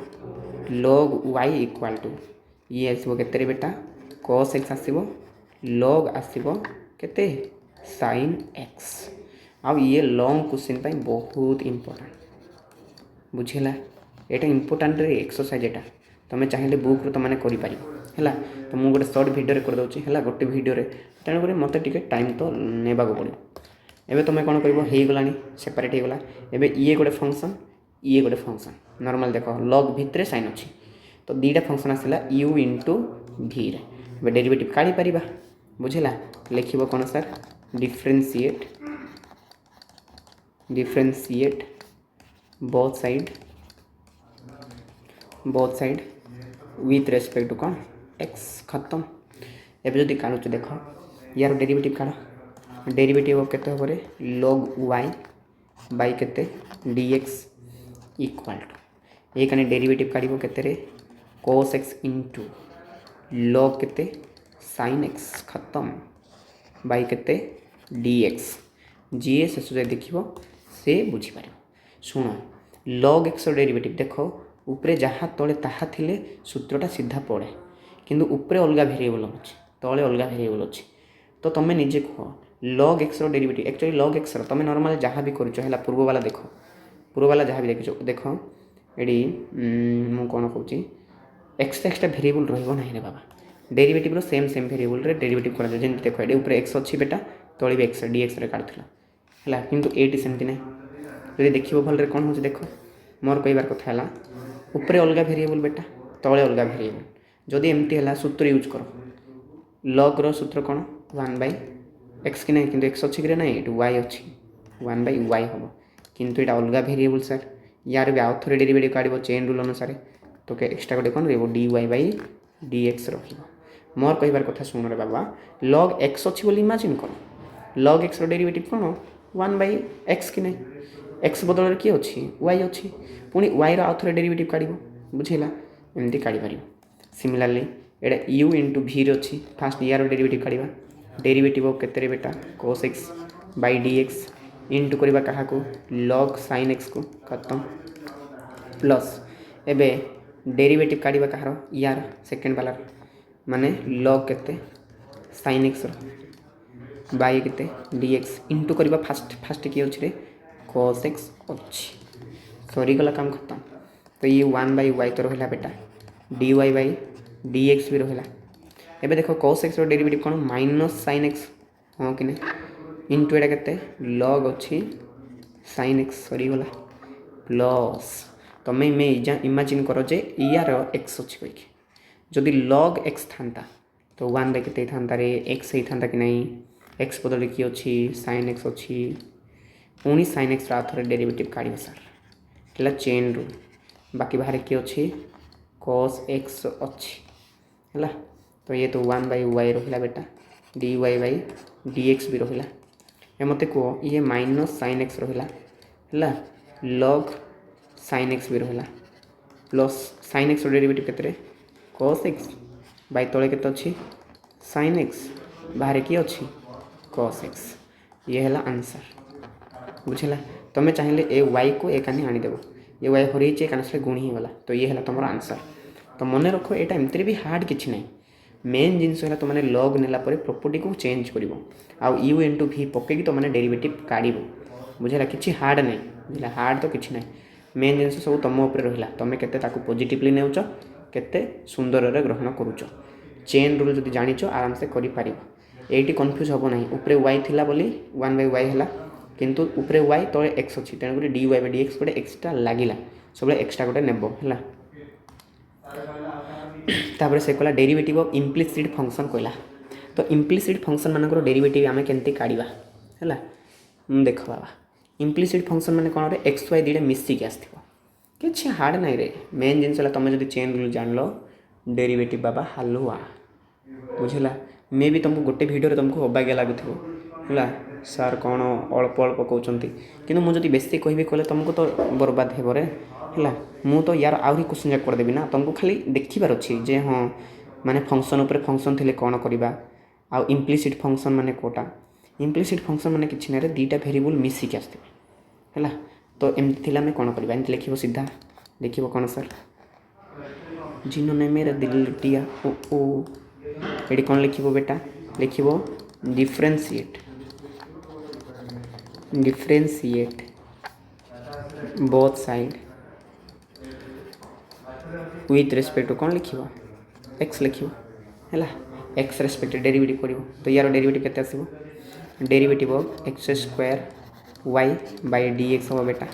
log y इक्वाल टू ये आसबो केते रे बेटा cos x आसबो log आसबो केते sin x आ ये लॉन्ग क्वेश्चन पाई बहुत इंपोर्टेंट बुझेगा यहाँ इंपोर्टाट रे एक्सरसाइज एटा तुम चाहिए बुक रू तुमने है तो मुझे गोटे सर्ट भिडियो कर दूसरी है गोटे भिडियो तेणुक मत टे टाइम तो नेबा पड़ो एवं तुम कौन करगला सेपरेट होगला एवं ये गोटे फंक्शन ये गोटे फंक्शन नॉर्मल देख लॉग भितर साइन अच्छी तो दीटा फंक्शन आसला u इंटू v रे डेरिवेटिव काढ़ी पारिबा बुझेगा लिखिबो कौन sir differentiate both side with respect to कौन x खत्म एवं जदि काढ़ुच देख यार डेरिवेटिव काढ़ डेरिवेटिव केते हम log y बाई केते dx इक्वाल टू ये डेरिवेटिव काढ़ केते cos x इंटू log केते sin x खत्म बाई केते dx जी शेष देख से बुझीपार शुण log x डेरिवेटिव देख उपरे जहाँ तले ताहा थिले सूत्रटा सीधा पड़े किंतु उपरे अलग वेरिएबल अच्छे तले अलग वेरिएबल अच्छे तो तुम निजे कह log x derivative actually log x तुम नॉर्मल जहाँ भी कर पूर्व वाला देख पूर्व वाला जहाँ भी देख ये मु कौन कहूँ एक्सट्रा वेरिएबल रहा रे बाबा डेरिवेटिव सेम वेरिएबल रे डेरिवेटिव कर जमी देख ये ऊपर x अच्छी बेटा तले भी x dx रे काटुला है किंतु एटी सेमती ना जब देखो भल कौन हो देख मोर कहबार कथा है उपरे अलग वेरिएबल बेटा तले अलग वेरिएबल जदि एमती है सूत्र यूज कर लॉग रो सूत्र कौन 1/x कि नहीं किंतु x अच्छी कि ना ये y अच्छी 1/y हम किंतु यहाँ अलग वेरिएबल सर यार भी आउ थे डेरिवेटिव काढ़ चेन रूल अनुसार तो एक्सट्रा गोटे कौन रही dy/dx मोर कहबार कथा शुण रे बाबा log x अच्छी बोली इमेजिन कर log x डेरिवेटिव कौन 1/x कि नहीं x बदल किए अच्छी y अच्छी पुणी y रो आउ थे डेरिवेटिव काढ़ बुझेगा एमती काढ़ी पार सिमिलारली एटा u इंटू v अच्छी फास्ट यार डेरिवेटिव काढ़ा डेरिवेटिव केते बेटा cos x by dx into करवा क्या log sin x को खत्म प्लस एबे डेरिवेटिव काढ़ा कहार यार सेकेंड वाला माने log केते sin x बाई केते dx इंटू करवा फास्ट किए अच्छे cos x अच्छी सरीगला काम खत्म तो ये 1/y तो रहा बेटा dy/dx भी रहा एबे देखो cos x डेरिवेटिव कौन माइनस sin x हाँ कि नहीं इंटू एटा केते log अच्छी sin x सरीगला प्लस तुम इमेजिन कर जे यार x अच्छी कहीकि जदि log x था तो 1/केते था रे x होता कि नहीं x बदल किए अच्छी sin x अच्छी पुणी sin x रे डेरिवेटिव काढ़ सर है चेन रूल बाकी बाहर किए अच्छी cos x अच्छी है तो ये तो 1/y रहा बेटा dy/dx भी रहा ये मत कह ये माइनस sin x रहा है log sin x भी रहा प्लस sin x डेरिवेटिव केते cos x बाई तले केते अच्छी sin x बाहर किए अच्छी cos x ये है आंसर बुझेगा तुम्हें चाहिए ए y को एक आनीदेव ये y हर से गुणी ही गला तो ये है तुम आंसर तो मन रख ये एमती भी हार्ड किसी ना मेन जिनस है तुमने लॉग नेला प्रॉपर्टी को चेंज कर u इंटू v पकईकि तुमने डेरिवेटिव काढ़ बुझेगा किसी हार्ड नहीं बुझे हार्ड तो किसी ना मेन जिनस सब तुम उपर रहा तुम के पॉजिटिवली नेउच केते सुंदर ग्रहण करुच चेन रूल जब जाच आराम से कर ये कन्फ्यूज हम ना उपरे y थिला बोली 1/y है किंतु उपरे y तले x अच्छी तेणुक dy/dx गोटे एक्सट्रा लगिला सब एक्सट्रा गोटे नेब है तापर से कहला डेरिवेटिव ऑफ इम्प्लिसिट फंक्शन कहला तो इम्प्लिसिट फंक्शन मानकर डेरिवेटिव आम केमती काढ़ा है देख बाबा इम्प्लिसिट फंक्शन माने कौन रे एक्स वाई दुटा मिसिक आसो कि हार्ड ना रे मेन जिनस तुम जो चेन रूल जान लो डेरिवेटिव बाबा हालुआ बुझला मे भी तुमको गोटे भिडियो तुमको अबागिया लगुव है सार कौन अल्प अल्प कहते कि मुझे बेसी कहि कहले तुमको तो बर्बाद हे रे है मु तो यार आहरी क्वेश्चन जाक करदेवी ना तुमको खाली देखिबार अच्छी जे हाँ माने फंक्शन उपर फंक्शन थे कौन करवा आउ इम्प्लिसिट फंक्शन माने कोटा इम्प्लिसिट फंक्शन माने किसी ना दुईटा भेरिएबल मिसिक आसते है तो एमती आम कौन करवा एमती लिख सीधा लिख कौन सर जिन्हों ने मेरा दिल लुटिया ओ ओ ये कौन लिख बेटा लिख differentiate differentiate both side with respect to कौन लिख एक्स लिख है एक्स रेस्पेक्ट डेरिवेटिव कर तो यार डेरिवेटिव केते आसीबो derivative of x square y by d x हम बेटा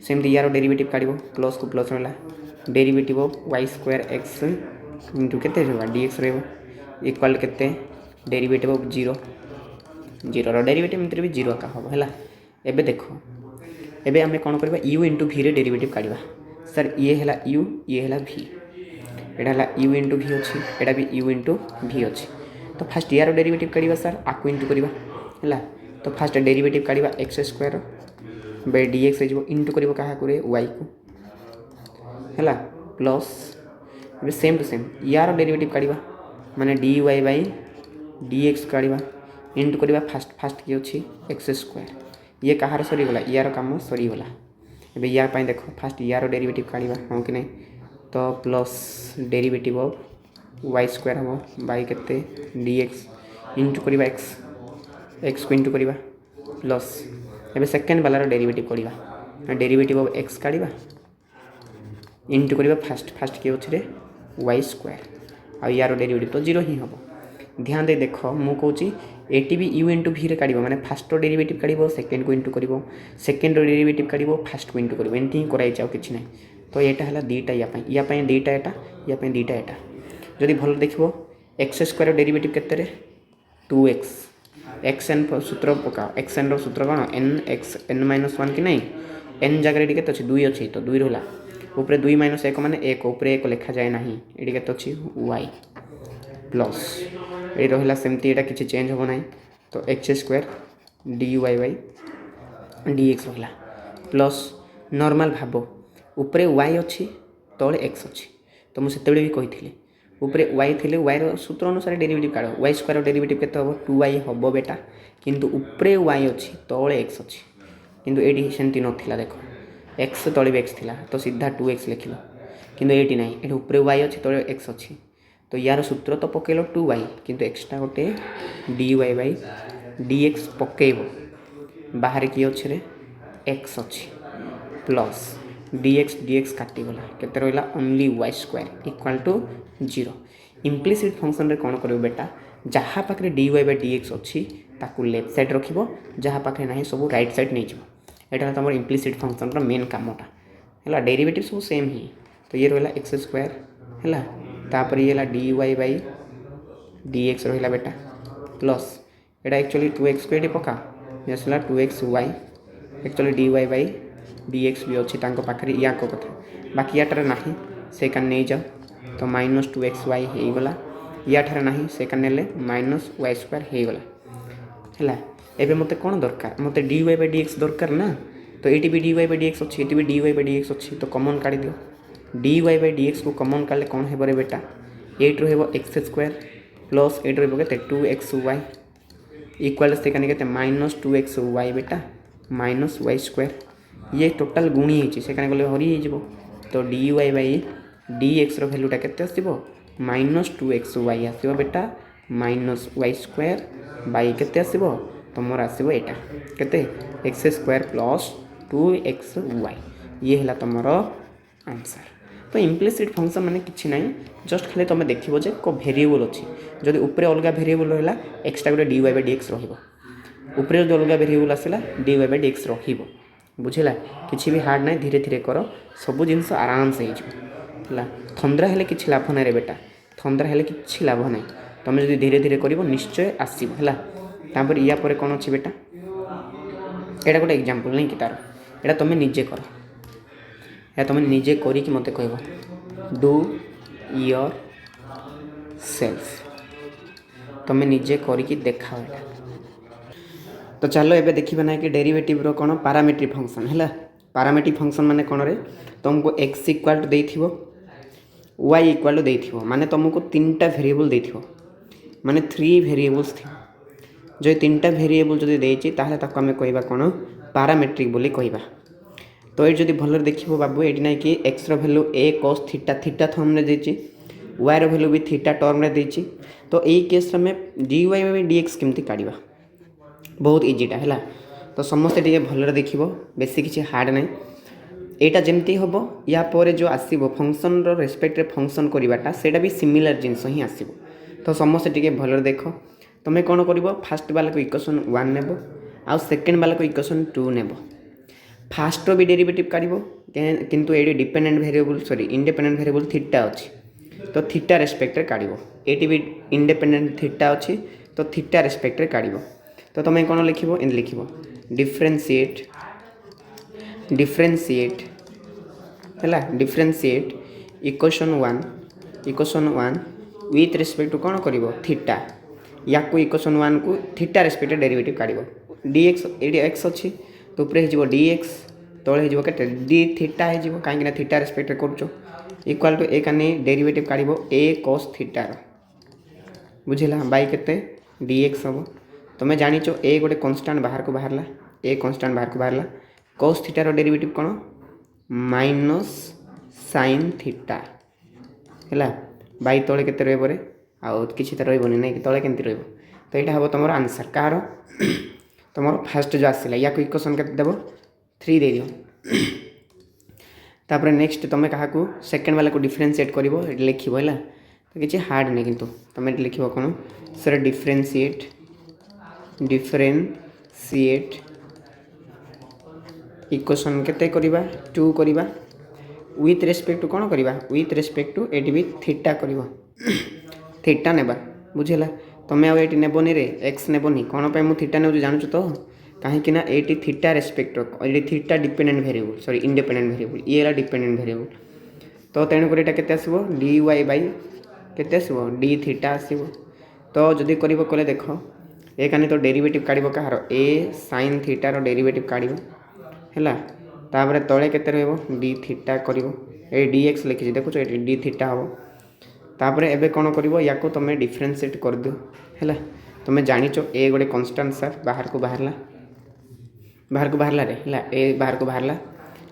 सेमती यार डेरिवेटिव काढ़ प्लस को प्लस रहा derivative of y square x into के डी एक्स रक्वाल के derivative of zero zero derivative एमती भी जीरो का हम है एबे देखो एबे आम कौन करवा यू इंटू भी रे डेरिवेटिव काढ़ा सर ये है यू ये है भी एटा यू इंटू भी अच्छी एटा भी यू इंटू भी अच्छी तो फास्ट यार डेरिवेटिव काढ़ा सर आपको इंटू करवा है तो फास्ट डेरिवेटिव काढ़ा x square by d x into कर वाई को है प्लस सेम टू सेम यार डेरिवेटिव काढ़ा माने d y by d x काढ़ा इंटू करवा फास्ट फास्ट किए अच्छी एक्स स्क्वायर ये कहार सरीगला यार कम सरीगला एबे या पाई देखो फास्ट यार डेरिवेटिव काढ़ा हाँ कि नहीं तो plus derivative of y square हम बाई के डी एक्स इंटू करवा एक्स एक्स को इंटू करवा प्लस एबे सेकेंड वालार डेरिवेटिव काढ़ा डेरिवेटिव ऑफ एक्स काढ़ा इंटू करवा फास्ट फास्ट किए अच्छे वाई स्क्वायर आ यार डेरिवेटिव तो जीरो ही हम ध्यान दे देख मु कहूँ एटी भी यू इंटू भी काढ़ मैंने फास्ट डेरिवेटिव काढ़ सेकेंड को इंटू कर सेकेंड डेरिवेटिव काढ़ फास्ट को इंटू कर एमती ही कराई कि ना तो यहाँ है दुईटा या दुईटा या दुईटा एटा जदि भल देख एक्स स्क्वायर डेरिवेटिव के 2x एक्स एन सूत्र पकाओ एक्स एन रूत्र कौन n x n minus one कि नहीं एन जगह ये के दुई अच्छी तो दुई रहा ऊपर 2 - 1 माने 1 ऊपर 1 लिखा जाए ना ये के अच्छी वाई प्लस ये रहा सेमती यहाँ किसी चेंज हम ना तो x square d y by d x रहा प्लस नॉर्मल भाव ऊपर वाई अच्छी तले एक्स अच्छी तो मुझे भी कही ऊपर वाई थे वाई सूत्र अनुसार डेरिवेटिव काढ़ वाई स्क्वायर डेरिवेटिव केते हम 2y हम बेटा किंतु ऊपर वाई अच्छी तले एक्स अच्छी किंतु ये सेमती नाला देख एक्स तले भी एक्स थी तो सीधा 2x लिखल किंतु ये ना ये ऊपर वाई अच्छी तले एक्स अच्छी तो यार सूत्र तो पकेल 2y किंतु एक्सट्रा गोटे d y by d x पकेब बाहर किए अच्छे रे एक्स अच्छी प्लस डी एक्स काटिगला केते रहा only y square equal to zero implicit function रे कौन कर बेटा जहाँ पाखे d y by d x अच्छी ताकू लेफ्ट साइड रखिबो जहाँ पाखे ना सब राइट साइड नहीं जाओ यहाँ तुम इम्प्लिसिट फंक्शन रो मेन कामटा है डेरिवेटिव सब सेम ही तो ये रहा एक्स स्क्वायर है तापर ये d y by d x रहा बेटा प्लस यहाँ एक्चुअली 2x को ये पका ये 2x y actually d y by d x भी अच्छी पाखे या कथा बाकी याटर ना से कान नहीं जाओ तो -2x वाई होगला याठार ना से कान ने -y स्क्वायर होगला है एबे मते कौन दरकार मते d y by d x दरकार ना तो ये भी d y by d x अच्छी ये भी d y by d x अच्छी तो कमन काढ़ी दियो d y by d x को कमन काढ़ले कौन हे रे बेटा 8 रहा एक्स स्क्वायर प्लस 8 रहा 2x वाई इक्वाल से के -2x वाई बेटा -y स्क्वायर ये टोटाल गुणी से गले हरी हो तो d y by d x भैल्यूटा के -2x वाई आसो बेटा -y स्क्वायर बाई के आसो तुमर आसो यहाँ के x square plus 2x Y ये है तुमर आंसर तो इम्प्लिसिट फंक्शन माने किछि ना जस्ट खाली तुम देखो जे को भेरिएबल अच्छी जदि ऊपर अलग भेरिएबल रहा एक्सट्रा गोटे d y by d x ऊपर जो अलग भेरिएबल आसला d y by d x बुझेगा किसी भी हार्ड ना धीरे धीरे कर सब जिनस आराम से है थंद्रा हेले किछि लाभ ना रे बेटा थंद्रा हेले किछि लाभ ना तुम जो धीरे धीरे कर निश्चय आसो है तापर या पर कौन अच्छी बेटा एटा गोटे एग्जांपल नहीं कि तार एटा तुम निजे कर तुम निजे करी मत कह डू योर सेल्फ तुम निजे करी देखाओ एटा। तो चलो एबे देखिबा ना कि डेरिवेटिव रो कोन पैरामीट्रिक फंक्शन हैला। पैरामीट्रिक फंक्शन माने कोन रे तुमको x इक्वल टू देथिबो y इक्वल टू देथिबो माने तुमको तीनटा वेरिएबल देथिबो माने 3 वेरिएबल्स थी जो तीनटा वेरिएबल जदि देछि ताहले ताको हमें कहबा कोन पैरामीट्रिक बोली कहबा। तो ये जदि भलर देखिबो बाबू एटी नै कि x रो value a cos theta theta थम ने देछि y रो वैल्यू भी थीटा टर्म रे देछि। तो एई केस में dy बाय dx केमती काढिबा बहुत इजीटा है। तो समस्ते टे भलर देखिबो बेसी किसी हार्ड ना यहाँ जमती हम या पर जो आसो फंक्शन रेस्पेक्ट फंक्शन करवाटा सेटा भी सिमिलर जिनस ही आसो। तो समस्ते टे भलर देख तुम्हें कौन कर फास्ट वाला को इक्वेशन 1 नेब आउ सेकेंड वाला को इक्वेशन 2 नेब। फास्ट भी डेरिवेटिव काढ़ किंतु ये dependent variable sorry independent variable theta अच्छी तो थीटा रेस्पेक्ट काढ़ ये भी इंडिपेंडेंट थीटा अच्छी तो थीटा रेस्पेक्ट काढ़। तो तुम्हें कौन लिख लिख डिफरेंशिएट डिफरेंशिएट है differentiate equation 1 with respect to कौन कर थीटा या को इक्वेशन 1 को थीटा रेस्पेक्ट डेरिवेटिव काढ़ dx ये एक्स अच्छी तो ऊपर हो dx तले हो डी थीटा हो कहीं थीटा रेस्पेक्ट कर इक्वाल टू ए कानी डेरिवेटिव काढ़ a cos थीटा बुझेगा बाई के dx हम तुम्हें जानिच ए गोटे कन्स्टांट बाहर को बाहरला ए कन्स्टांट बाहर को बाहरला cos थीटार डेरिवेटिव कौन माइनस साइन थीटा है बाई तले के रही आउ किसी तो रही ना कि तले केमती रही। तो यहाँ हम तुम आंसर कह तुम फास्ट जो आसला या इक्वेशन के देव 3 दे दियो। तापर नेक्स्ट तुम क्या सेकेंड वाला को डिफरेंशिएट कर लिख है तो किसी हार्ड नहीं किंतु तुम लिख कौन सर डिफरेंशिएट इक्वेशन केते करबा 2 करबा विथ रेस्पेक्ट टू कौन करबा विथ रेस्पेक्ट टू एटी भी थीटा करबा थीटा नेबा बुझेला। तुम्हें आउ ये नेबनी रे एक्स नेबनी कौन पे मुझे थीटा ने जानूँ तो कहीं ना ये थीटा रेस्पेक्ट ये theta dependent variable sorry independent variable ये है डिपेंडेंट वेरिएबल। तो तेणुक यहाँ के आसो dy बाई के आसो डी थीटा आसो। तो जदि कर देख ये कहीं तो डेरिवेटिव काढ़ कहार ए साइन थीटार डेरिवेटिव काढ़ है तापर तले के डी थीटा कर डी एक्स लिखी देखुच ये डी थीटा हम तापर एबे कौन कर या तुम डिफरेंशिएट कर दियो है तुम जानिच ए गोटे कन्स्टांट सर बाहर को बाहरला रे है ए बाहर को बाहरला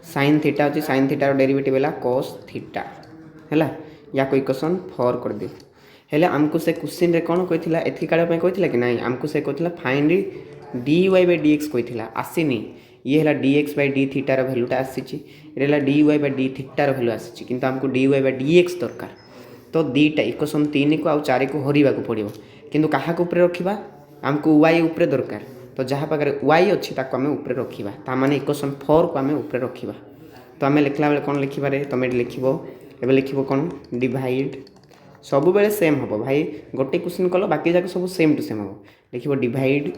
साइन थीटा अच्छी साइन थीटार डेरिवेटिव है cos थीटा है या को इक्वेशन 4 कर दियो। हेले आमको से क्वेश्चन रे कौन कहला एथि काढ़ा कहला कि नहीं आमको से कहला फाइंड dy बाय dx कहला आसीनी ये है dx बाय d थीटार भैल्यूटा आसी ये dy बाय d थीटार भैल्यू आसी किंतु आमको dy बाय dx दरकार। तो दीटा इक्वेशन 3 को आउ 4 को हरवा पड़ो किंतु क्या रखा आमको y उपरे दरकार तो जहाँ पाखे y अच्छी आम उपरे रखा ताने इक्वेशन 4 को आम उपरे रखा। तो आम लिखला बेले कौन लिखे तुम लिख लिख कौन डिवाइड सब बेले सेम हम भाई गोटे क्वेश्चन कल बाकी जाक सब सेम टू सेम हम लिख डिवाइड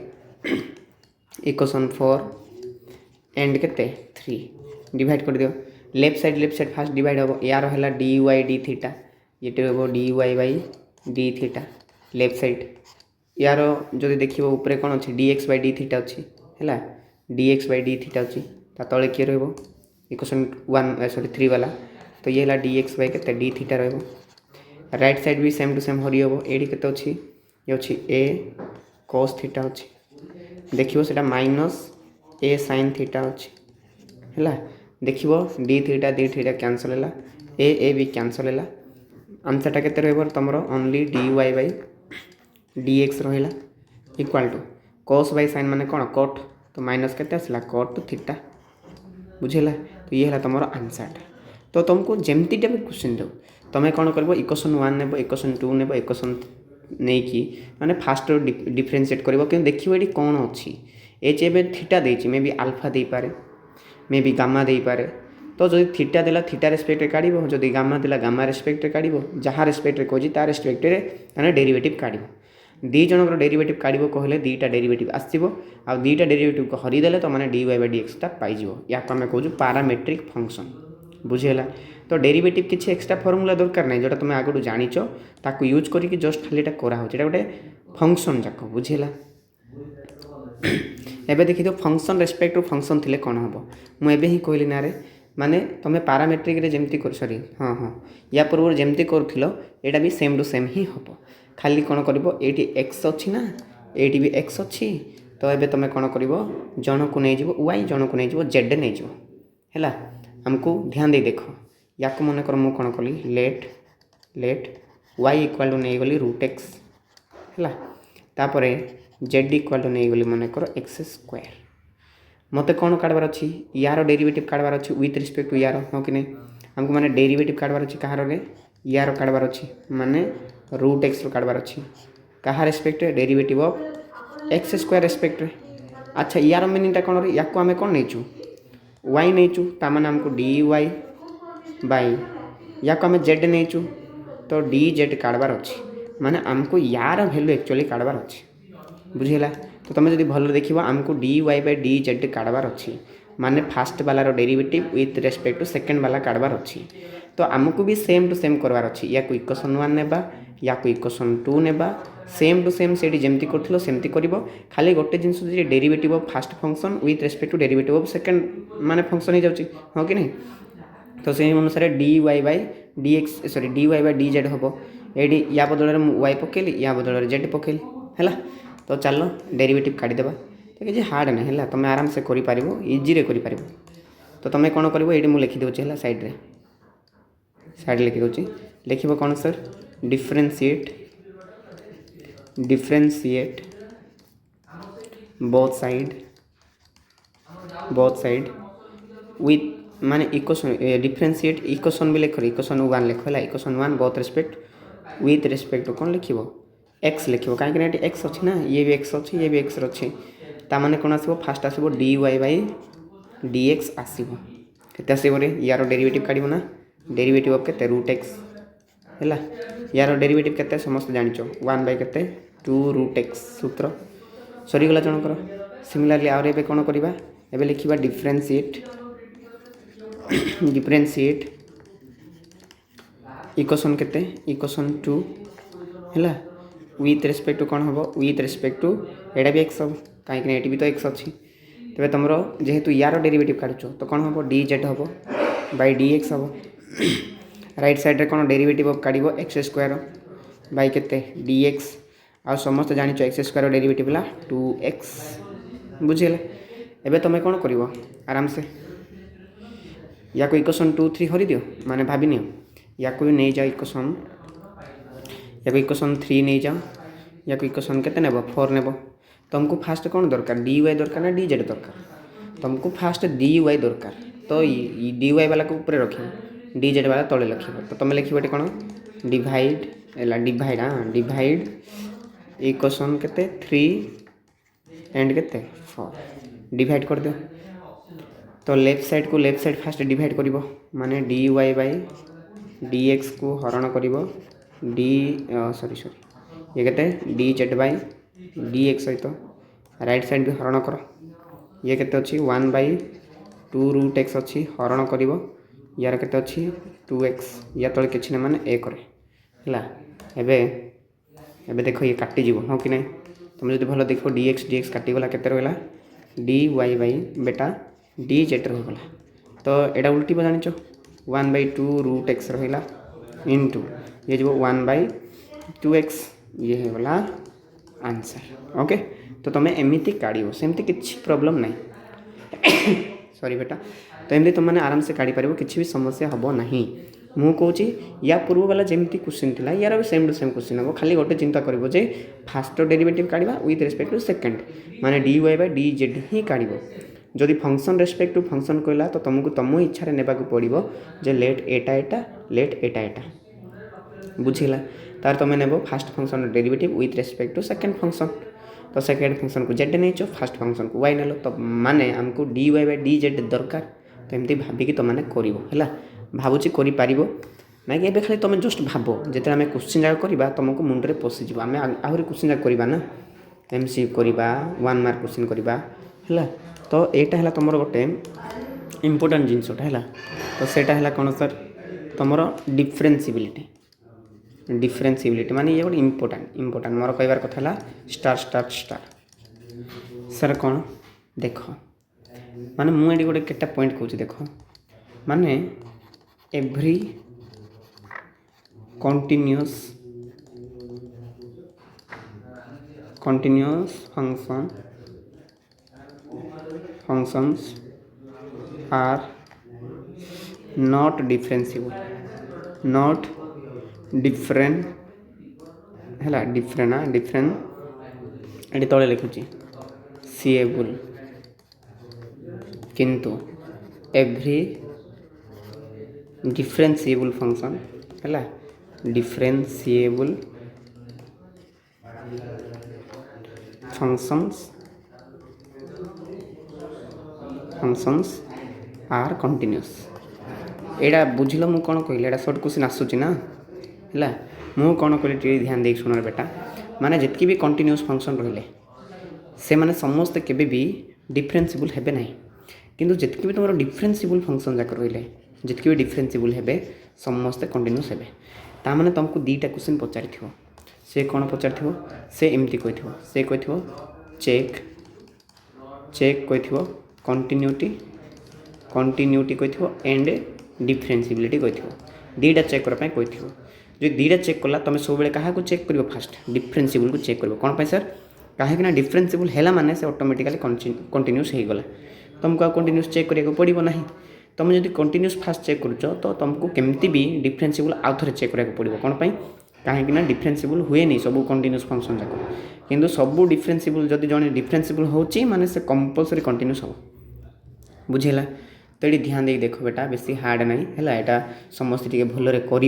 इक्वेशन 4 एंड के 3 डिवाइड कर दियो लेफ्ट साइड फास्ट डिवाइड हम यार है डी वाई डी थीटा ये हम d y by d theta left side यार जदि देखिए ऊपर कौन अच्छी d x by d theta अच्छी है d x by d theta अच्छी तले किए रही इक्वेशन 1 सॉरी 3 वाला तो ये है डी एक्स बै के डी थीटा रही राइट साइड भी सेम टू सेम हरी हम ये के अच्छी ये अच्छी ए cos थीटा अच्छी देखिए से माइनस ए साइन थीटा अच्छी है देखिए डी थीटा कैंसल है ए भी कैंसल है आंसरटा के तुम only d y by d x रहा equal to cos by sine माने कौन कट तो माइनस के आसला कट थीटा बुझेगा। तो ये है तुम आंसरटा। तो तुमको जमती टाइप क्वेश्चन दो तुम्हें कौन कर इक्वेशन 1 नेब इक्वेशन 2 नेब इक्वेशन नहीं कि माने फास्ट डिफरेंशिएट कर देखिए ये कौन अच्छी एच एवं थीटा देती मे बी आल्फा दे पारे मे बी गामा दे पारे। तो जो थीटा देला थीटा रेस्पेक्ट काढ़ जदि गामा देला गामा रेस्पेक्ट काढ़ जहाँ रेस्पेक्ट कहे ता रेस्पेक्ट डेरिवेटिव काढ़ दी जनकर डेरिवेटिव काढ़ कहले दुईटा डेरिवेटिव आसो आ दुईटा डेरिवेटिव को हरीदेले तो मैंने dy बाय dx पाइज या आम कहूँ पारामेट्रिक फंक्शन बुझीगला। तो डेरिवेटिव किसी एक्सट्रा फर्मूला दरकार नहीं जोटा तुम आगु जाच ताकू यूज करके जस्ट खाली कराऊँ गोटे फंक्शन जाक बुझीगला। एबे देखी तो फंक्शन रेस्पेक्ट टू फंक्शन थिले कौन हम मुझे ही कहली ना रे माने तुम पारामेट्रिक रे जमती कर सॉरी हाँ हाँ या पूर्व जमती करूँ यहाँ भी सेम टू सेम ही हम खाली कौन कर एक्स अच्छी ना ये भी एक्स अच्छी तो ये तुम कौन कर जन को नहीं वाई जन को नहीं जेड नहीं है आमको ध्यान दे देख या मन कर मुझे कौन कली let let y equal to नहीं गली रूट एक्स है तापर जेड इक्वाल टू नहीं गली मन कर एक्स स्क्वायर मत कौन काढ़ार अच्छी यार डेरिवेटिव काढ़ार अच्छी विथ रिस्पेक्ट टू यार हाँ कि नहीं आमको मैंने डेरिवेटिव काढ़ार अच्छी कहार यार काढ़ार अच्छी माने रूट एक्स काढ़ार अच्छी कहा respect derivative of x square respect रे। अच्छा यार मीनिंगटा कौन या आम कौन नहीं वाई नहीं ताने आमको डी वाई बाई या आम जेड नहीं तो डी जेड काढ़ार अच्छी माने आमको यार वैल्यू एक्चुअली काढ़ार अच्छी बुझीगला। तो तुम जब भल देख आमको d y by d z काढ़ार अच्छी माने फास्ट वालार derivative with respect to second वाला काढ़ार अच्छी तो आमको भी सेम टू सेम करवार अच्छी या इक्वेशन 1 नेबा या इक्वेशन 2 नेबा सेम टू सेम से जमती कर सेमती कर खाली गोटे जिनस derivative of first function with respect to derivative of second माने फंक्शन हो जाऊँगी हाँ कि नहीं। तो से अनुसार d y by d x sorry d y by d z हम ये या बदल वाई पकेली या बदल जेड पकेली है। तो चलो डेरिवेटिव काढ़ीदेवा तो किसी हार्ड नहीं है तुम आराम से कर इजी कर। तो तुम कौन कर ये मुझे लिखिदे है साइड लिखिदे लिख कौन sir differentiate differentiate both side with माने इक्वेशन डिफरेंशिएट इक्वेशन भी लिख इक्वेशन 1 लिख है equation 1 both respect with respect to कौन लिख एक्स लिख कहीं एक्स अच्छी ना ये भी एक्स अच्छी ये भी एक्स अच्छी ताने कौन आसो फास्ट आसो d y by d x आसो के यार डेरिवेटिव काढ़ ना डेरिवेटिव ऑफ के रूट एक्स है यार डेरिवेटिव के समस्त जान 1 बाय के 2 रूट एक्स सूत्र सरीगला जनकर सिमिलारली आउर एबे कौन करवा एबे लिखा डिफरेंशिएट डिफरेंशिएट इक्वेशन के इक्वेशन 2 है विथ रेस्पेक्ट टू कौन हम विथ रेस्पेक्ट टू एटा भी एक्स हम कहीं ये भी तो एक्स अच्छी तेज तुम जेहेतु यार डेरिवेटिव काढ़ुच तो कौन हम डी जेड हम बाय डी एक्स हम राइट साइड रे कौन डेरिवेटिव ऑफ काढ़ एक्स स्क्वायर बाय के डी एक्स आ समस्त जान एक्स स्क्वायर डेरिवेटिव है 2x बुझीगला। एबे तुम कौन कर आराम से या को इक्वेशन 2 3 हरी दियो माने भाभी नियो या को नहीं जाओ इक्वेशन या को इक्वेशन 3 नहीं जाओ या को इक्वेशन के नेब 4 नेब तुमको फास्ट कौन दरकार डी वाई दरकार ना डी जेड दरकार तुमको फास्ट डी वाई दरकार तो डी वाई वाला को ऊपर रखिए डी जेड वाला तले लिखे तो तुम लिखे कौन डिवाइड डिवाइड हाँ डिवाइड इक्वेशन के 3 एंड के 4 डिवाइड कर दो तो लेफ्ट साइड को लेफ्ट साइड फास्ट डिवाइड कर माने d y by d x को हरण कर डी सॉरी सॉरी ये के d z by d x सहित राइट साइड भी हरण कर ये के अच्छी 1 बाई 2 रूट एक्स अच्छी हरण कर यार के अच्छी 2x या तले किसी ना माने ए करे है एबे देखो ये काटिज हाँ कि नहीं तुम जो भल देख डी एक्स काटिगला के रहा डी वाई बाई बेटा डी जेड रहीगला तो यहाँ उल्टी जान 1 बाई 2 रूट एक्स रहा इंटू ये जो 1 बाई 2x ये होगा आंसर ओके। तो तुम्हें एमती काढ़ सेमती किसी प्रॉब्लम नहीं सॉरी बेटा तो एमती तुमने आराम से काढ़ी पार किसी भी समस्या हम ना मु कौची या पूर्व वाला जमी क्वेश्चन था यार भी सेम टू सेम क्वेश्चन हम खाली गोटे चिंता कर फास्ट डेरिवेटिव काढ़ा विथ रेस्पेक्ट टू सेकेंड माने d y by d z ही काढ़ जदि फंक्शन रेस्पेक्ट टू फंक्शन कहला तो तुमको तुम इच्छा ने पड़ो जे लेट एटा लेट एटा बुझीगला तार तुम नेब first function derivative with respect to second function तो सेकेंड फंक्शन को जेड नहीं फास्ट फंक्शन को वाई नेल तो माने आमको d y by d z दरकार तो एमती भाविकी तुमने कर भावुँ कर ନାଇଁ ଏବେ ଖାଲି ତୁମେ ଜଷ୍ଟ ଭାବ ଯେତେବେଳେ ଆମେ କ୍ୱେଶ୍ଚିନ୍ ଯାକ କରିବା ତୁମକୁ ମୁଣ୍ଡରେ ପଶିଯିବ। ଆମେ ଆହୁରି କ୍ୱେଶ୍ଚିନ୍ ଯାକ କରିବା ନା, MCQ କରିବା, 1 ମାର୍କ କ୍ୱେଶ୍ଚିନ୍ କରିବା ହେଲା। ତ ଏଇଟା ହେଲା ତୁମର ଗୋଟେ ଇମ୍ପୋର୍ଟାଣ୍ଟ ଜିନିଷଟା ହେଲା। ତ ସେଇଟା ହେଲା କ'ଣ ସାର୍ ତୁମର ଡିଫରେନ୍ସିବିଲିଟି ମାନେ ଇଏ ଗୋଟେ ଇମ୍ପୋର୍ଟାଣ୍ଟ ମୋର କହିବାର କଥା ହେଲା ଷ୍ଟାର୍। ସାର୍ କ'ଣ ଦେଖ, ମାନେ ମୁଁ ଏଠି ଗୋଟେ କେତେଟା ପଏଣ୍ଟ କହୁଛି ଦେଖ, ମାନେ every continuous functions are not differentiable ହେଲା different ଏଠି ତଳେ ଲେଖୁଛି ସିଏବୁଲ୍, କିନ୍ତୁ ଏଭ୍ରି differentiable function ହେଲା differentiable functions are continuous। एटा बुझिल मु कौन कहली, एटा सर्ट क्वेश्चन आसूची ना है। मु कौन कहली टे ध्यान देख सुन बेटा, माने जितकी भी कंटिन्यूअस फंक्शन रहिले से माने समस्ते केबे भी डिफरेंसिबल हेबे नहीं, किंतु जितकी भी तुम डिफरेंसिबल फंक्शन जाक रहिले जितकी भी डिफरेंसिबल हेबे समस्ते कंटिन्यूअस हेबे। ता माने तुमको दीटा क्वेश्चन पचारि थिवो, से कौन पचारि थिवो, से एमती कहिथिवो, से कहिथिवो चेक कहिथिवो कंटिन्यूटी कहिथिवो एंड डिफरेंसिबिलिटी कहिथिवो। दीटा चेक करबा पई कहिथिवो। जो दीटा चेक कला तुम सब बेले काहा को चेक करिवो, फास्ट डिफरेंसिबल को चेक करिवो। कोन पई सर, काहे कि ना डिफरेंसिबल हैला माने से ऑटोमेटिकली कंटिन्यूअस हे गला, तुमको आ कंटिन्यूअस चेक करिया को पड़िबो नाही। तुम जदि कंटिन्यूअस फास्ट चेक करूछ तो तुमको केमती भी डिफरेंसिबल आउ थरे चेक करिया को पड़िबो। कोन पई, काहे कि ना डिफरेंसिबल हुए नहीं सब कंटिन्यूअस फंक्शन जाको, किंतु सब डिफरेंसिबल जदि जने डिफरेंसिबल होची माने से कंपलसरी कंटिन्यूअस हो, बुझिला। तो ये ध्यान दे देख बेटा, बेसी हार्ड नहीं है, यहाँ समस्त टे भलरे कर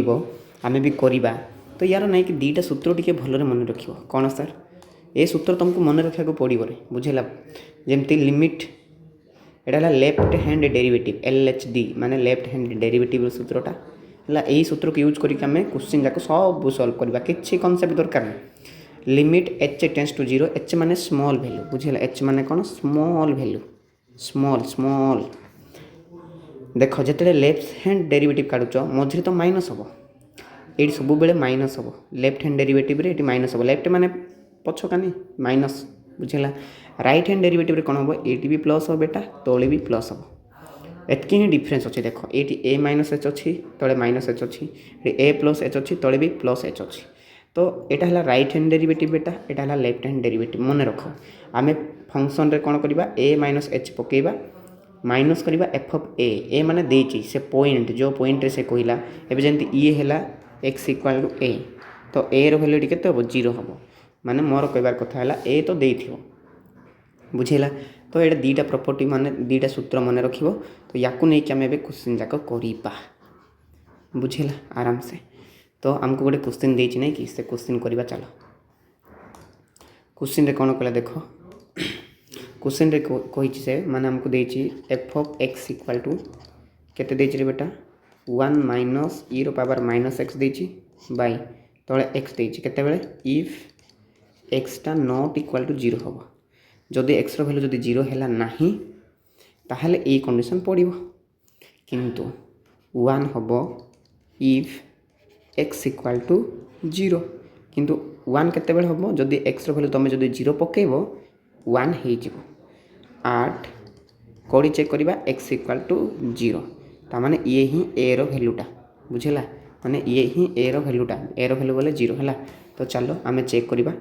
आम भी करवा। तो यार नहीं कि दीटा सूत्र टे भलरे मन रख कौन सर, ये सूत्र तुमको मन रखा पड़ो रे, बुझेगा। जमती लिमिट एटा लेफ्ट हैंड डेरिवेटिव LHD माने लेफ्ट हैंड डेरिवेटिव सूत्रटा है। यही सूत्र को यूज करके आम क्वेश्चन जाक सब सल्व करवा, किसी कनसेप्ट दरकार नहीं। Limit h tends to 0, h माने स्मॉल वैल्यू, बुझेगा। h माने कौन, स्मॉल वैल्यू, स्मॉल देख जिते लेफ्ट हैंड डेरिवेटिव काढ़ुच मझे तो माइनस हम, ये सब बेले माइनस हम। लेफ्ट हैंड डेरिवेटिव रे ये माइनस हम, लेफ्ट माने पछकानी माइनस, बुझेगा। राइट हैंड डेरिवेटिव रे कौन हम, ये भी प्लस हो बेटा, तले भी प्लस हम। एतकी ही डिफरेंस अच्छे देख, ये a माइनस h अच्छी तले माइनस h अच्छी, a प्लस h अच्छी तले भी प्लस h अच्छी। तो यहाँ है राइट हैंड डेरिवेटिव बेटा, यहाँ है लेफ्ट हैंड डेरिवेटिव। मन रख आम फंक्शन रे कौन करवा, a माइनस h पकेबा माइनस करवा एफ ऑफ ए माने देची से पॉइंट, जो पॉइंट रे से कहला एबे जंती ये हैला x इक्वल टू a, तो a रो वैल्यू केते हो 0 हम, माने मोर कहबार कथा हैला a तो देथियो, बुझेला। तो ये दीटा प्रॉपर्टी माने दीटा सूत्र मन रखिबो। तो याकू नै कि हम एबे क्वेश्चन जाक करिबा, बुझेला आराम से। तो हमको गोटे क्वेश्चन देछि नै कि से क्वेश्चन करिबा। चलो क्वेश्चन रे कोन कहला देखो, क्वेश्चन रे कही से माने हमको देछि f of x equal to केते देछि रे बेटा 1 माइनस ई रो पावर माइनस एक्स देछि बाय तळे एक्स देछि केते बेले इफ एक्स टा नॉट इक्वल टू 0 होबो। जदि एक्स रो वैल्यू जदि 0 हैला नाही ताहले ए कंडीशन पड़िबो, किंतु 1 होबो इफ एक्स इक्वल टू 0, किंतु 1 केते बेले होबो जदि एक्स रो वैल्यू तमे जदि 0 पकेइबो 1 हो जिवो। 8 कोडी चेक करिबा x इक्वल टू 0, तामाने ये ही a रो वैल्यूटा, बुझेला। माने ये ही a रो वैल्यूटा, a रो वैल्यू बोले 0 हैला। तो चलो आमे चेक करिबा।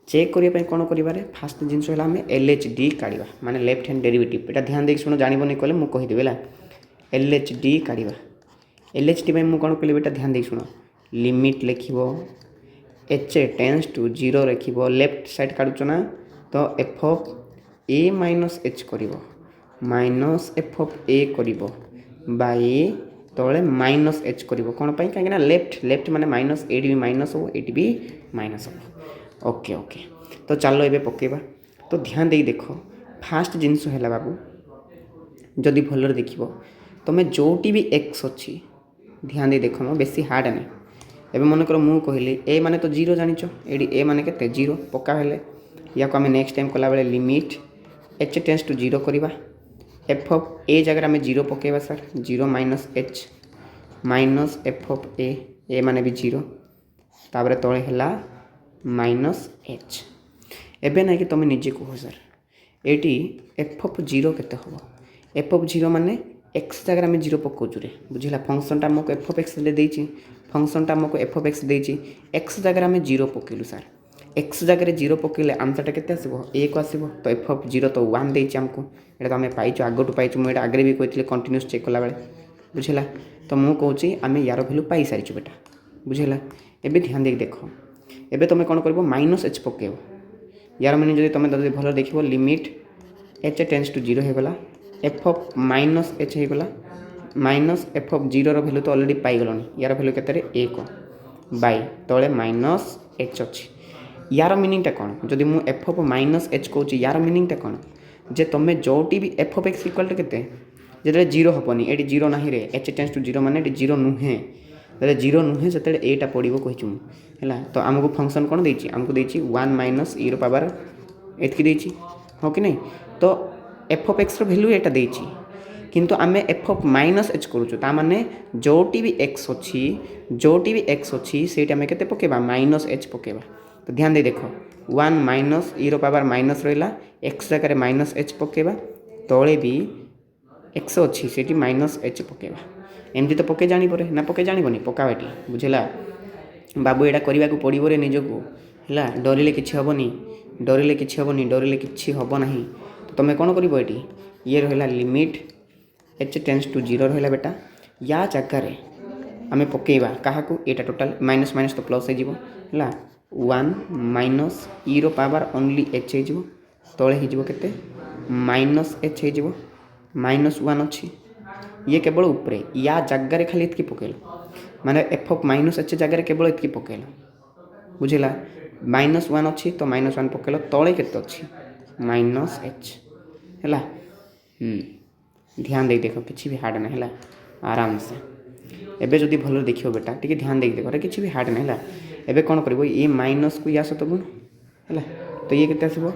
चेक करिया पय कोन करिबा रे, फास्ट जिंस हैला आमे LHD काढिबा, माने लेफ्ट हैंड डेरिवेटिव। एटा ध्यान देख सुनो, जानिबो नै कहले मु कहि देबे ला। LHD काढिबा, LHD पय मु कोन कहले बेटा ध्यान देख सुनो। लिमिट लिखिबो h टेंड्स टू 0 लिखिबो, लेफ्ट साइड काढुछ ना, तो f of a minus h करिबो माइनस एफ ऑफ ए करिबो बाय तळे माइनस एच करिबो। कोन पई, काहे ना लेफ्ट माने माइनस, एडी भी माइनस हो, एडी भी माइनस हो। ओके ओके, तो चलो एबे पकेबा। तो ध्यान दे देखो, फास्ट जिंस हैला बाबू, जदि भलर देखिबो तमे जोटी भी एक्स अछि ध्यान दे देख मो बेसी हार्ड नहीं एबे मन कर मु कहली ए माने तो 0 जानिछ एडी ए माने केते 0 पक्का हेले या को आम नेक्स्ट टाइम कला बेले लिमिट एच टेंस टू 0 करवा एफ ऑफ ए जगह आम 0 पकेबा sir 0 minus h minus f of a माने भी 0 तापर तले हैला माइनस एच एबे ना कि तुम निजे कह सर एटी एफ ऑफ 0 केते हम एफ ऑफ 0 माने एक्स जगह आम 0 पकाउछु रे बुझिला फंक्शनटा आमको एफ ऑफ एक्स देइछि फंक्शनटा आमको एफ ऑफ एक्स देइछि एक्स जगह आम 0 पकेलु सर एक्स जगह 0 पकेले आंसरटा केते आसीबो ए को आसीबो तो एफ ऑफ 0 तो 1 देइछि आमको एटा तो आम पाइछु आगटू पाइछु मु एटा आगरे भी कहितले कंटीन्यूअस चेक कला बेले बुझिला तो मु कहूँ आम यार भैल्यू पाई सारी बेटा बुझेगा एबे ध्यान देख देख एबे तुम कौन कर माइनस एच पकेब यार मैंने जब तुम भल देख लिमिट एच टेंस टू 0 होगला एफ ऑफ माइनस एच होगला माइनस एफ ऑफ 0 भैल्यू तो अलरेडी पाईगल यार भैल्यू के 1 बाय तले माइनस एच अच्छी यार मीनिंगटा कौन जदि मु एफ ऑफ माइनस एच कहूँ यार मीनिंगटा कौन जे तुम्हें जोटी भी f of x equal to के जो 0 हेनी ये 0 ना रे एच टेंस टू 0 माने 0 नुहे जो 0 नुहे से एटा पड़ो कही है तो आमको फंक्शन कौन देती आमको देती 1 माइनस ई पावर एतकी देती हाँ कि नहीं तो एफ ऑफ एक्स भैल्यू एटा देती किंतु आम एफ ऑफ माइनस एच करुचु माने जोटी भी एक्स अच्छी जोटी भी एक्स अच्छी से आम के पकेबा माइनस एच पकेबा तो ध्यान दे देख 1 माइनस ई पावर माइनस रहा एक्स जगह माइनस एच पकेबा तले भी एक्स अच्छी से माइनस एच पकेबा एमती तो पके जानी परे ना पके जानबनी पकावाटी बुझेला बाबू एटा करने को पड़ो रे निजको है डरिले कि हेनी डरिले कि हेनी डरिले कि हम ना तो तुम कौन कर ये रहा लिमिट एच टेंस टू 0 रहा बेटा या जगार आम पकेबा क्या यहाँ टोटाल माइनस माइनस तो प्लस है 1 माइनस ई पावर ओनली एच हो तले होते माइनस एच हो माइनस 1 अच्छी ये केवल उपरे या जगार खाली इतकी पकेल माने एफ ऑफ माइनस एच जगार केवल इतकी पकेल बुझेगा माइनस 1 अच्छी तो माइनस 1 पकेल तले के अच्छी माइनस एच है ध्यान दे देख किसी भी हार्ड ना है आराम से एबे जदि भल देख बेटा टी ध्यान दे देख किसी भी हार्ड ना है एबे कौन कर ये माइनस को या सत गुण है तो ये केते आसीबो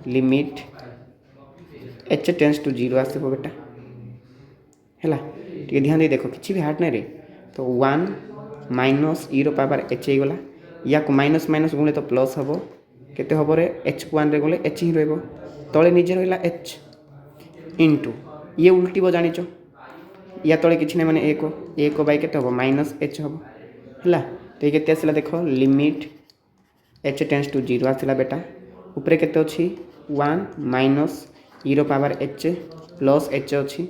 लिमिट एच टेंस टू 0 आसीबो बेटा है टे ध्यान दे देख किसी भी हार्ड ना रे तो 1 माइनस ई पावर एच होगला या को माइनस माइनस गुणे तो प्लस हम केते हम रे एच को 1 रे गले एच ही रहिबो तले निजे रहिला एच इंटू ये उल्टीबो जानिचो या तले किछि नै माने 1 बाय केते हम माइनस एच हम है तो ये केते आसिला देख लिमिट एच टेंस टू 0 आसिला बेटा ऊपर केते अछि 1 माइनस ई पावर एच प्लस एच अच्छी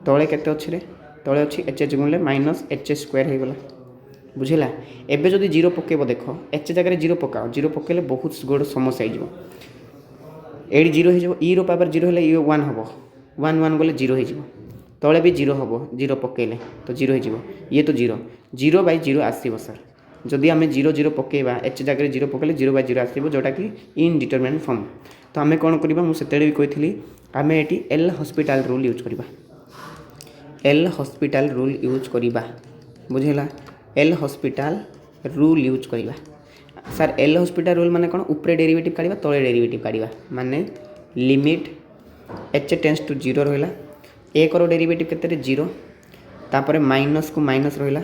तले केते अच्छी रे तले अच्छी एच एच गुणले माइनस एच स्क्वायर हो गला बुझेगा एबे जदि 0 पकेब देख एच जगह 0 पकाओ 0 पकेले बहुत गोड़ समस्या हो ये 0 हो ई पावर 0 हेले ये 1 हम 1 1 गले 0 हो तले भी 0 हम 0 पकेले तो 0 हो ये तो 0 0 बाय 0 आसो सर जदि आम 0 0 पकेबा एच जगह 0 पकेले 0 बाय 0 आसो जोटा कि इनडिटरमिनेट फॉर्म तो आम कौन करवा मुझे भी कही आम ये एल हॉस्पिटल रूल यूज करवा एल हॉस्पिटल रूल यूज करवा बुझेगा एल हॉस्पिटल रूल यूज करवा सर एल हॉस्पिटल रूल माने कौन ऊपर डेरिवेटिव काढ़ा तले डेरिवेटिव काढ़ा माने लिमिट एच टेंस टू 0 रहा एक डेरिवेटिव के 0 तापर माइनस को माइनस रहा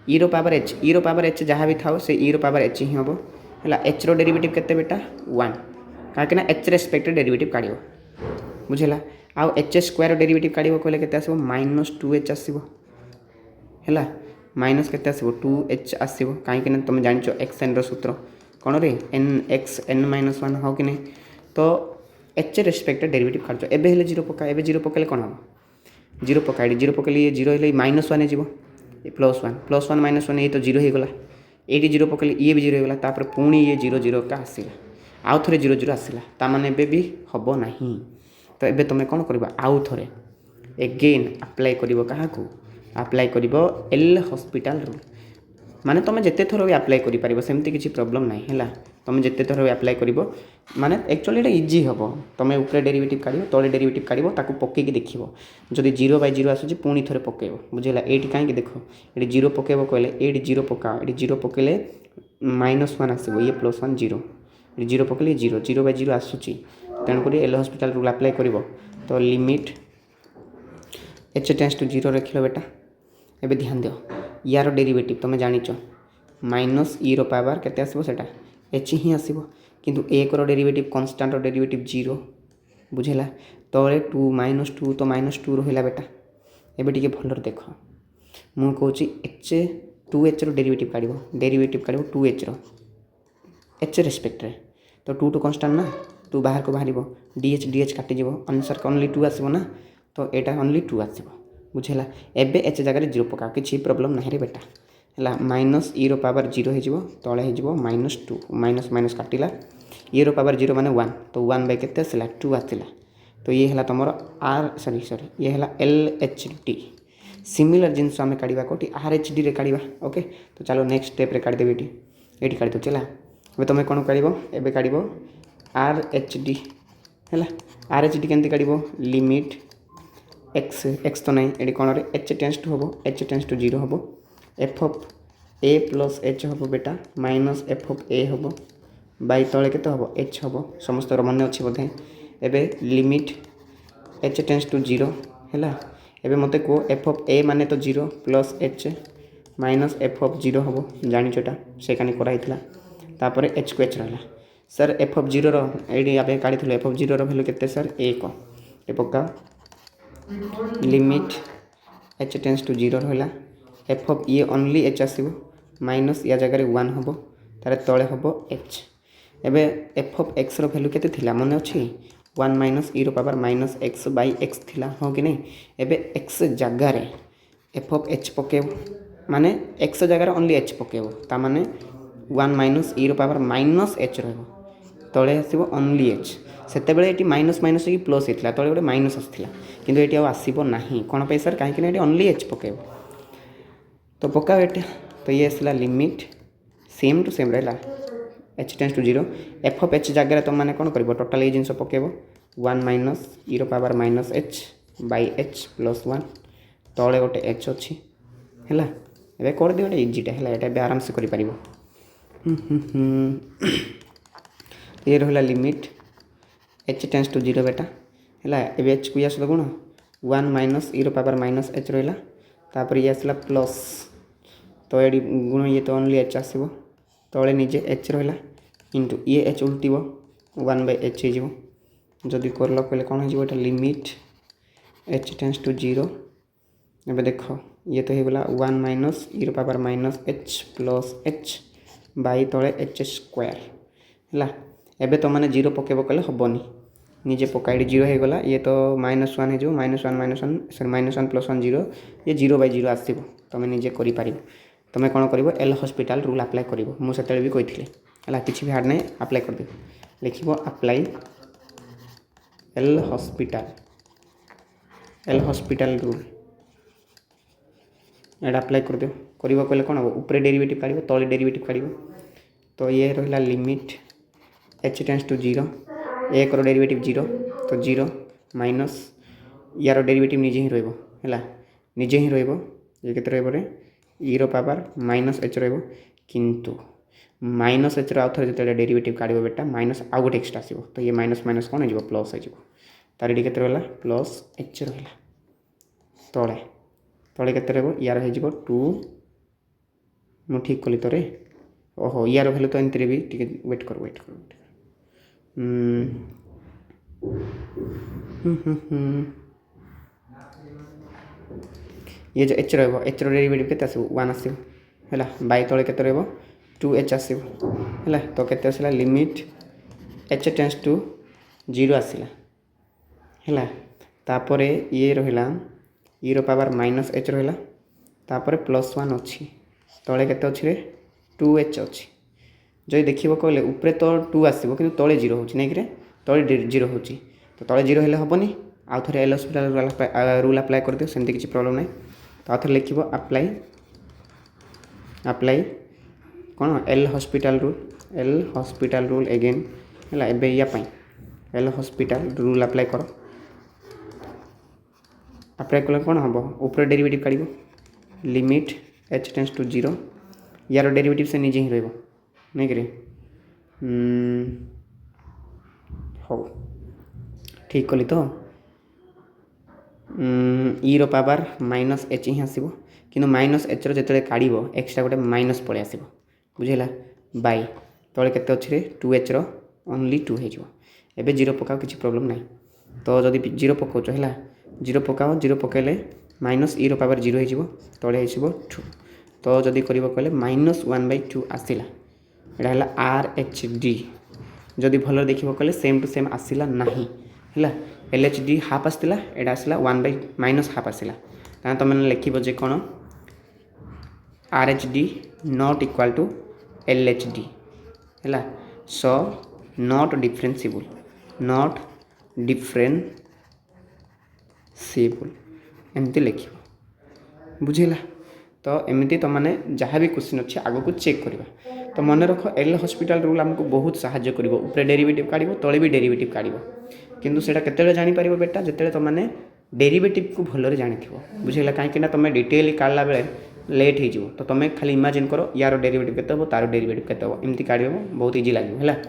ई पावर एच जहाँ भी था से ई पावर एच ही हम है एच डेरिवेटिव के बेटा 1 कहीं एच रेस्पेक्ट डेरिवेटिव काढ़ बुझेगा आउ एच स्क्वायर डेरिवेटिव काढ़ कहले के आसो माइनस 2h आसो है माइनस के 2h आसो कहीं तुम जान एक्स एन रूत्र कौन रे एन एक्स एन माइनस 1 हाँ कि नहीं तो एच रेस्पेक्ट डेरिवेटिव काढ़ एबे हेले 0 पका एबे 0 पकेले कौन हम 0 पका 0 पकेले ये 0 हेले माइनस 1 हो प्लस 1 माइनस 1 ये तो 0 होगला ये 0 पकेले ये भी 0 होगला तापर पुणी ये 0 0 का आसला आउ थे 0 0 आसला ताने एबे भी हम ना तो एबे तुम कौन कर आउ थे एगेन अप्लाई कर क्या अप्लाई कर एल हॉस्पिटल रूल माने तुम जिते थर भी आप्लाय कर सेमती किसी प्रॉब्लम ना है तुम जिते थर भी आप्लाय कर माने एक्चुअली ये इजी हम तुम ऊपर डेरिवेटिव काढ़ तले डेरिवेटिव काढ़ ताको पकईक देख जदि 0/0 आसूँ पुणी थे पकड़ बुझेगा ये कहीं देख ये 0 पकड़ कहले ये 0 पकाओ ये 0 पकड़े -1 आसो ये +1 0 ये 0 पकड़े 0 0/0 आसूँ तेणुक एल हॉस्पिटल रूल आप्लाय कर तो लिमिट h टेंड्स टू 0 रख बेटा एबे ध्यान दियो यार डेरिवेटिव तुम जानिच -e पावर केते आसीबो सेटा h ही आसीबो किंतु एक डेरिवेटिव कांस्टेंट डेरिवेटिव 0 बुझेला तले 2 -2 तो -2 रहिला बेटा एबे टिके भलर देख मु कहूची h 2h रो डेरिवेटिव काढिबो 2h रो h रेस्पेक्ट रे तो 2 टू कांस्टेंट ना 2 बाहर को बाहर dh काटी जीवो आंसर का ओनली 2 आसीबो ना तो एटा ओनली 2 आसीबो बुझेला एबे h जगह 0 पका किसी प्रॉब्लम नहीं रे बेटा है -e पावर 0 हो तले हो -2 माइनस माइनस काटिला e पावर 0 माने 1 तो 1/केते आसला 2 आसला तो ये है तुम सॉरी ये है LHD सिमिलर जिनस आम काढ़ा कौटी RHD रे काढ़ा ओके तो चलो नेक्स्ट स्टेप रे काढ़ी देवी ये काढ़ी दे चला ए तुम कौन काढ़ ए काढ़ RHD है RHD केमती काढ़ लिमिट x तो नहीं ये कौन h टेंड्स टू हम h टेंड्स टू 0 हम f of a plus h हम बेटा माइनस f ऑफ a हम बाई तले के हम h हम समस्त मन अच्छे बोधे एवं लिमिट h टेंड्स टू 0 है एवं मत कह f ऑफ a माने तो 0 plus h minus f of 0 हम जानीचटा से कराई तापर h को h रहा सर f ऑफ 0 रे काढ़ी f ऑफ 0 भैल्यू केते सर 1 ये पक्का लिमिट h टेंड्स टू 0 रहा f ऑफ ये ओनली h आसो माइनस या जगह 1 हम तार तले हम h एवं f ऑफ x रो वैल्यू केते थिला मन अच्छी 1 -e पावर -x/x थिला हाँ कि नहीं एवं x जगार f ऑफ h पकेब माने x जगार ओनली h पकेब ता माने 1 -e पावर -h रहिबो तले आसीबो ओनली h सेतेबेले एटी माइनस माइनस की प्लस होता तले गोटे माइनस आसाला किंतु ये आसब ना कौन पे सर कहीं ये ओनली h पकेब तो पकाओ ये तो ये आसला लिमिट सेम टू सेम रहा h tends to 0 f of h जगह तुम मैंने कौन कर टोटाल ये जिन पकेब 1 -e पावर -h/h +1 तले गोटे h अच्छी है ए कर दे गोटे इजिटा है ये आराम से कर ये रहा लिमिट h टेंड्स टू 0 बेटा है ए h को आस गुण 1 -e पावर -h रहा तापर ये आसला प्लस तो ये गुण ये तो ओनली h आसो तले निजे h रहा इंटू ये h उल्टो 1/h हो जदि कर कहले कौन हो लिमिट h टेंड्स टू 0 ए देख ये तो होगा 1 -e power -h plus h by तले h² है एबे तो मैंने 0 पकेब कहले हेनी निजे पकाई 0 हो गला ये तो -1 हो -1 सॉरी -1 + 1 0 ये 0/0 आसो तुम निजे कर तुम कौन कर एल हॉस्पिटल रूल आप्लाय कर मुझे भी कही है किसी भी हार्ड नहीं आप्लाय कर दे लिख आप्लाय एल हॉस्पिटल रूल एटा आप्लाय कर दो कहले कौन हम ऊपर डेरिवेटिव काढ़ तले डेरिवेटिव काढ़ तो ये रहा लिमिट h टेंड्स टू 0 एक डेरिवेटिव 0 तो 0 माइनस यार डेरिवेटिव निजे ही रहा निजे ही ये के e पावर -h किंतु -h आउ थे जो डेरिवेटिव काढ़ बेटा माइनस आउ गोटे एक्सट्रा आसो तो ये माइनस माइनस कौन हो प्लस हो तार ये के रहा प्लस h रहा तले तले के यार हो 2 मु ठीक कली तो रे ओहो यार भैल्यू तो एमती भी वेट कर ये जो h रहा h डेरिवेटिव के आसो 1 आसो है बाई तले के 2h आसो है तो के आसला लिमिट h टेंड्स टू 0 आसला है तापर ये रहा e पावर -h रहा तापर +1 अच्छी तले के अच्छी 2h अच्छी जो देखिए कहले ऊपर तो 2 आसो कि तले 0 हो नहीं कि तले 0 हो तो तले 0 हेल्ले हेनी आउ थे एल हॉस्पिटल रूल आप्लाय कर दियो सेमती किसी प्रॉब्लम नहीं तो आउ थे लिख आप्लाय अप्लाई कौन एल हॉस्पिटल रूल एगेन है एबे या एल हॉस्पिटल रूल अप्लाई कर अप्लाई कले कौन हम ऊपर डेरिवेटिव काढ़ लिमिट h टेंस टू 0 यार डेरिवेटिव से निजे ही रही नहीं कि हो ठीक कली तो ई रो पावर माइनस एच ही आसो कि माइनस एच रो काढ़ एक्सट्रा गोटे माइनस पलि आस बुझेगा बाय तले के अच्छे 2h रो ओनली 2 हो एबे 0 पकाओ किसी प्रॉब्लम ना तो जदि 0 पकाच है 0 पकाओ 0 पकड़े माइनस ई रो पावर 0 हो तले हो 2 तो जदि कर -1/2 आसला यहाँ है आर एच डी जदि भल देख कहले सेम टू सेम आसला ना है एल एच डी हाफ आसला यहाँ आसला -1/- आसला तुम मैंने लिखो जे कौन R H D not equal to L H D है सो नॉट डिफरेंसिबल एमती लिख बुझेगा तो एमती तुम मैंने जहाँ भी क्वेश्चन अच्छे आग को चेक करवा तो मन रख एल हॉस्पिटल रूल आमको बहुत साहाय्य कर ऊपर डेरिवेटिव काढ़ तले भी डेरिवेटिव काढ़ किंतु सेटा केते जापर बेटा जिते तुमने डेरिवेटिव को भलरे जानी बुझेगा कहीं तुम डिटेल काढ़ला बेले लेट हो तो तुम खाली इमेजिन करो यार डेरिवेटिव केते हो तार डेरिवेटिव केते हो एमती काढ़ बहुत इजी लगे है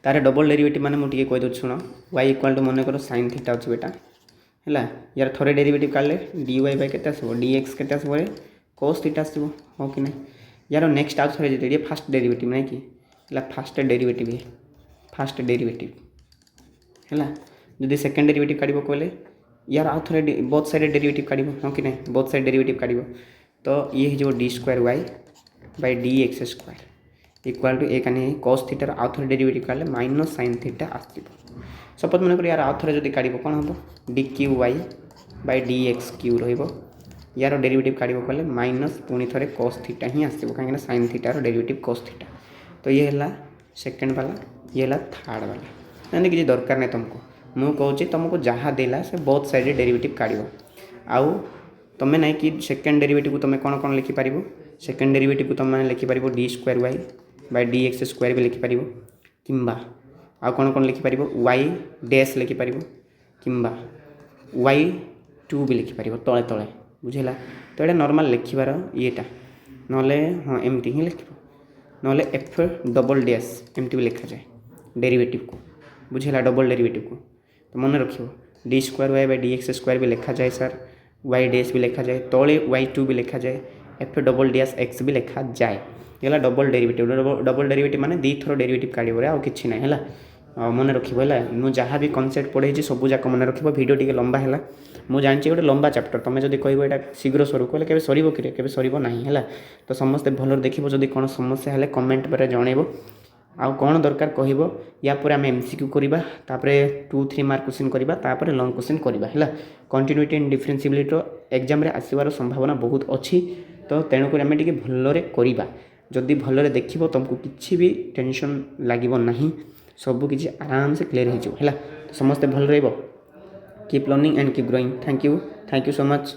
तार डबल डेरिवेटिव माने मुझे कहीदे शुण y इक्वाल टू मन कर sin थीटा अच्छे बेटा है यार थोड़े डेरिवेटिव काढ़ले dy बाय के dx के cos थीटा आसो हो कि ना यार नेक्स्ट आउ थे ये फास्ट डेरिवेटिव नहीं कि फास्ट डेरिवेटिव है जदि सेकेंड डेरिवेटिव काढ़ कहले यार आउ थे बोथ साइड डेरिवेटिव काढ़ हाँ कि ना बोथ साइड डेरिवेटिव काढ़ तो ये हो d2y by dx² equal to एक cos थीटार आउ थे डेरिवेटिव काढ़ले माइनस sin थीटा आस सपोज मन कर यार आउ थे जब काढ़ कौन हम dqy बाय dx³ रो यार डेरिवेटिव काढ़ कहले माइनस पुणी थे cos थीटा ही आसो कहीं sin थीटार डेरिवेटिव cos थीटा तो ये है सेकेंड वाला ये है थर्ड वाला यानी किसी दरकार नहीं तुमको मु कहूँ तुमको जहाँ देला से बहुत साइड डेरिवेटिव काढ़ आउ तुम्हें नहीं कि सेकेंड डेरिवेटिव को तुम कौन कौन लिखिपार सेकेंड डेरिवेटिव को तुम लिखिपार d2y बाय dx² भी लिखिपार किंबा आ कौन लिखिपार y डैश लिखिपार किंबा y2 भी लिखिपार तले तले बुझेगा तो ये नॉर्मल लिखिबार येटा नले हाँ एमती ही लिख ना एफ डबल डैश एमती भी लिखा जाए डेरिवेटिव को बुझेगा डबल डेरिवेटिव को तो मन रखियो d2y बाय dx² भी लिखा जाए सर y डैश भी लिखा जाए तले y2 भी लिखा जाए एफ डबल डैश x भी लिखा जाए ये डबल डेरिवेटिव माने दी थर डेरिवेटिव काढ़ आ कि ना है मन रखियो है मुझे जहाँ भी कनसेप्ट पढ़े सब जाक मन रखियो वीडियो टी लंबा है मुझे जानी गोटे लंबा चैप्टर तुम जब कह यहाँ शीघ्र सरू कहले केबे सर कि सर ना है तो समस्ते भल देखो जब कौन समस्या है कमेंट पर जनइब आउ कौन दरकार कह या पर आम MCQ करवा 2-3 मार्क क्वेश्चन करवा लंग क्वेश्चन करवा है कंटिन्यूटी एंड डिफरेंशिएबिलिटी एग्जाम रे आसबार संभावना बहुत अच्छी तो तेणुक आम टे भलरे करवा जदि भलरे देख तुमको किसी भी टेंशन लगे ना सब किसी आराम से क्लियर हो समस्ते भल रही keep learning and keep growing thank you so much.